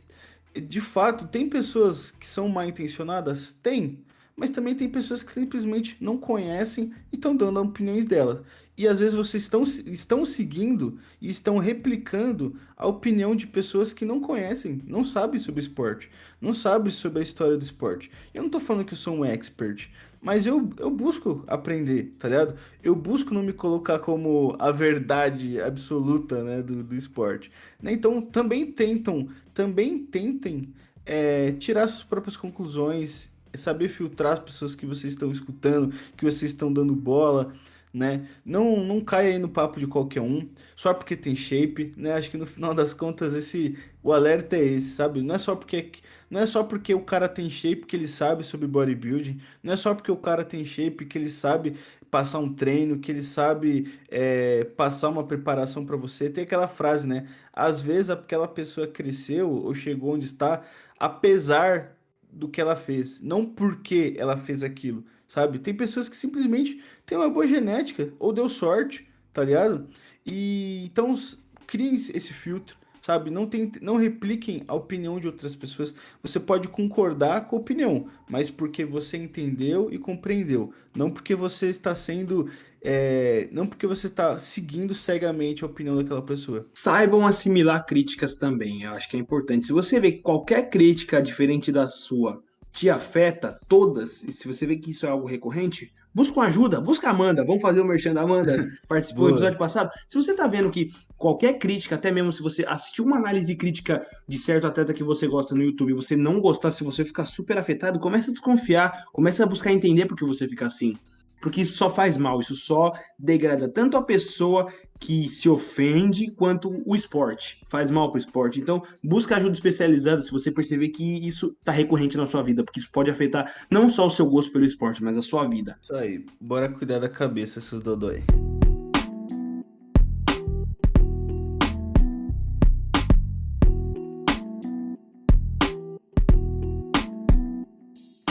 de fato, tem pessoas que são mal intencionadas? Tem. Mas também tem pessoas que simplesmente não conhecem e estão dando opiniões dela. E às vezes vocês estão seguindo e estão replicando a opinião de pessoas que não conhecem, não sabem sobre esporte, não sabem sobre a história do esporte. Eu não tô falando que eu sou um expert, mas eu busco aprender, tá ligado? Eu busco não me colocar como a verdade absoluta, né, do esporte. Né? Então também tentem tirar suas próprias conclusões, saber filtrar as pessoas que vocês estão escutando, que vocês estão dando bola, né? Não caia aí no papo de qualquer um, só porque tem shape, né? Acho que no final das contas o alerta é esse, sabe? Não é só porque o cara tem shape que ele sabe sobre bodybuilding, não é só porque o cara tem shape que ele sabe passar um treino, que ele sabe passar uma preparação para você. Tem aquela frase, né? Às vezes aquela pessoa cresceu ou chegou onde está, apesar do que ela fez, não porque ela fez aquilo, sabe? Tem pessoas que simplesmente têm uma boa genética ou deu sorte, tá ligado? E então criem esse filtro. Sabe, não repliquem a opinião de outras pessoas. Você pode concordar com a opinião, mas porque você entendeu e compreendeu, não porque você está não porque você está seguindo cegamente a opinião daquela pessoa. Saibam assimilar críticas também, eu acho que é importante. Se você vê que qualquer crítica diferente da sua te afeta, todas, e se você vê que isso é algo recorrente, busca uma ajuda, busca a Amanda, vamos fazer o merchan da Amanda, participou do Boa. episódio passado. Se você tá vendo que qualquer crítica, até mesmo se você assistiu uma análise crítica de certo atleta que você gosta no YouTube e você não gostar, se você ficar super afetado, começa a desconfiar, começa a buscar entender por que você fica assim. Porque isso só faz mal, isso só degrada tanto a pessoa que se ofende quanto o esporte. Faz mal pro esporte. Então, busca ajuda especializada se você perceber que isso tá recorrente na sua vida, porque isso pode afetar não só o seu gosto pelo esporte, mas a sua vida. Isso aí. Bora cuidar da cabeça, seus dodói.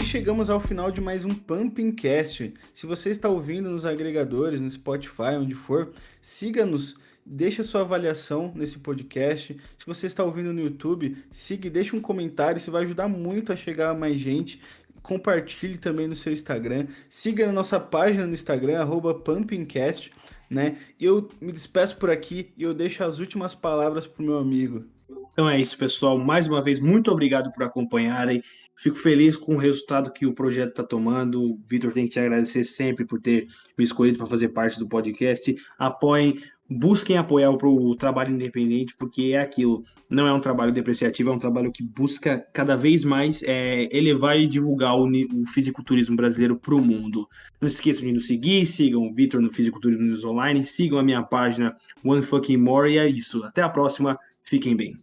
E chegamos ao final de mais um Pumping Cast. Se você está ouvindo nos agregadores, no Spotify, onde for, siga-nos, deixa sua avaliação nesse podcast. Se você está ouvindo no YouTube, siga e deixa um comentário, isso vai ajudar muito a chegar a mais gente. Compartilhe também no seu Instagram. Siga a nossa página no Instagram, @pumpingcast, né? E eu me despeço por aqui e eu deixo as últimas palavras pro meu amigo. Então é isso, pessoal. Mais uma vez, muito obrigado por acompanharem. Fico feliz com o resultado que o projeto está tomando. O Vitor tem que te agradecer sempre por ter me escolhido para fazer parte do podcast. Apoiem, busquem apoiar o trabalho independente, porque é aquilo. Não é um trabalho depreciativo, é um trabalho que busca cada vez mais elevar e divulgar o fisiculturismo brasileiro para o mundo. Não esqueçam de nos seguir, sigam o Vitor no Fisiculturismo News Online, sigam a minha página One Fucking More, e é isso. Até a próxima, fiquem bem.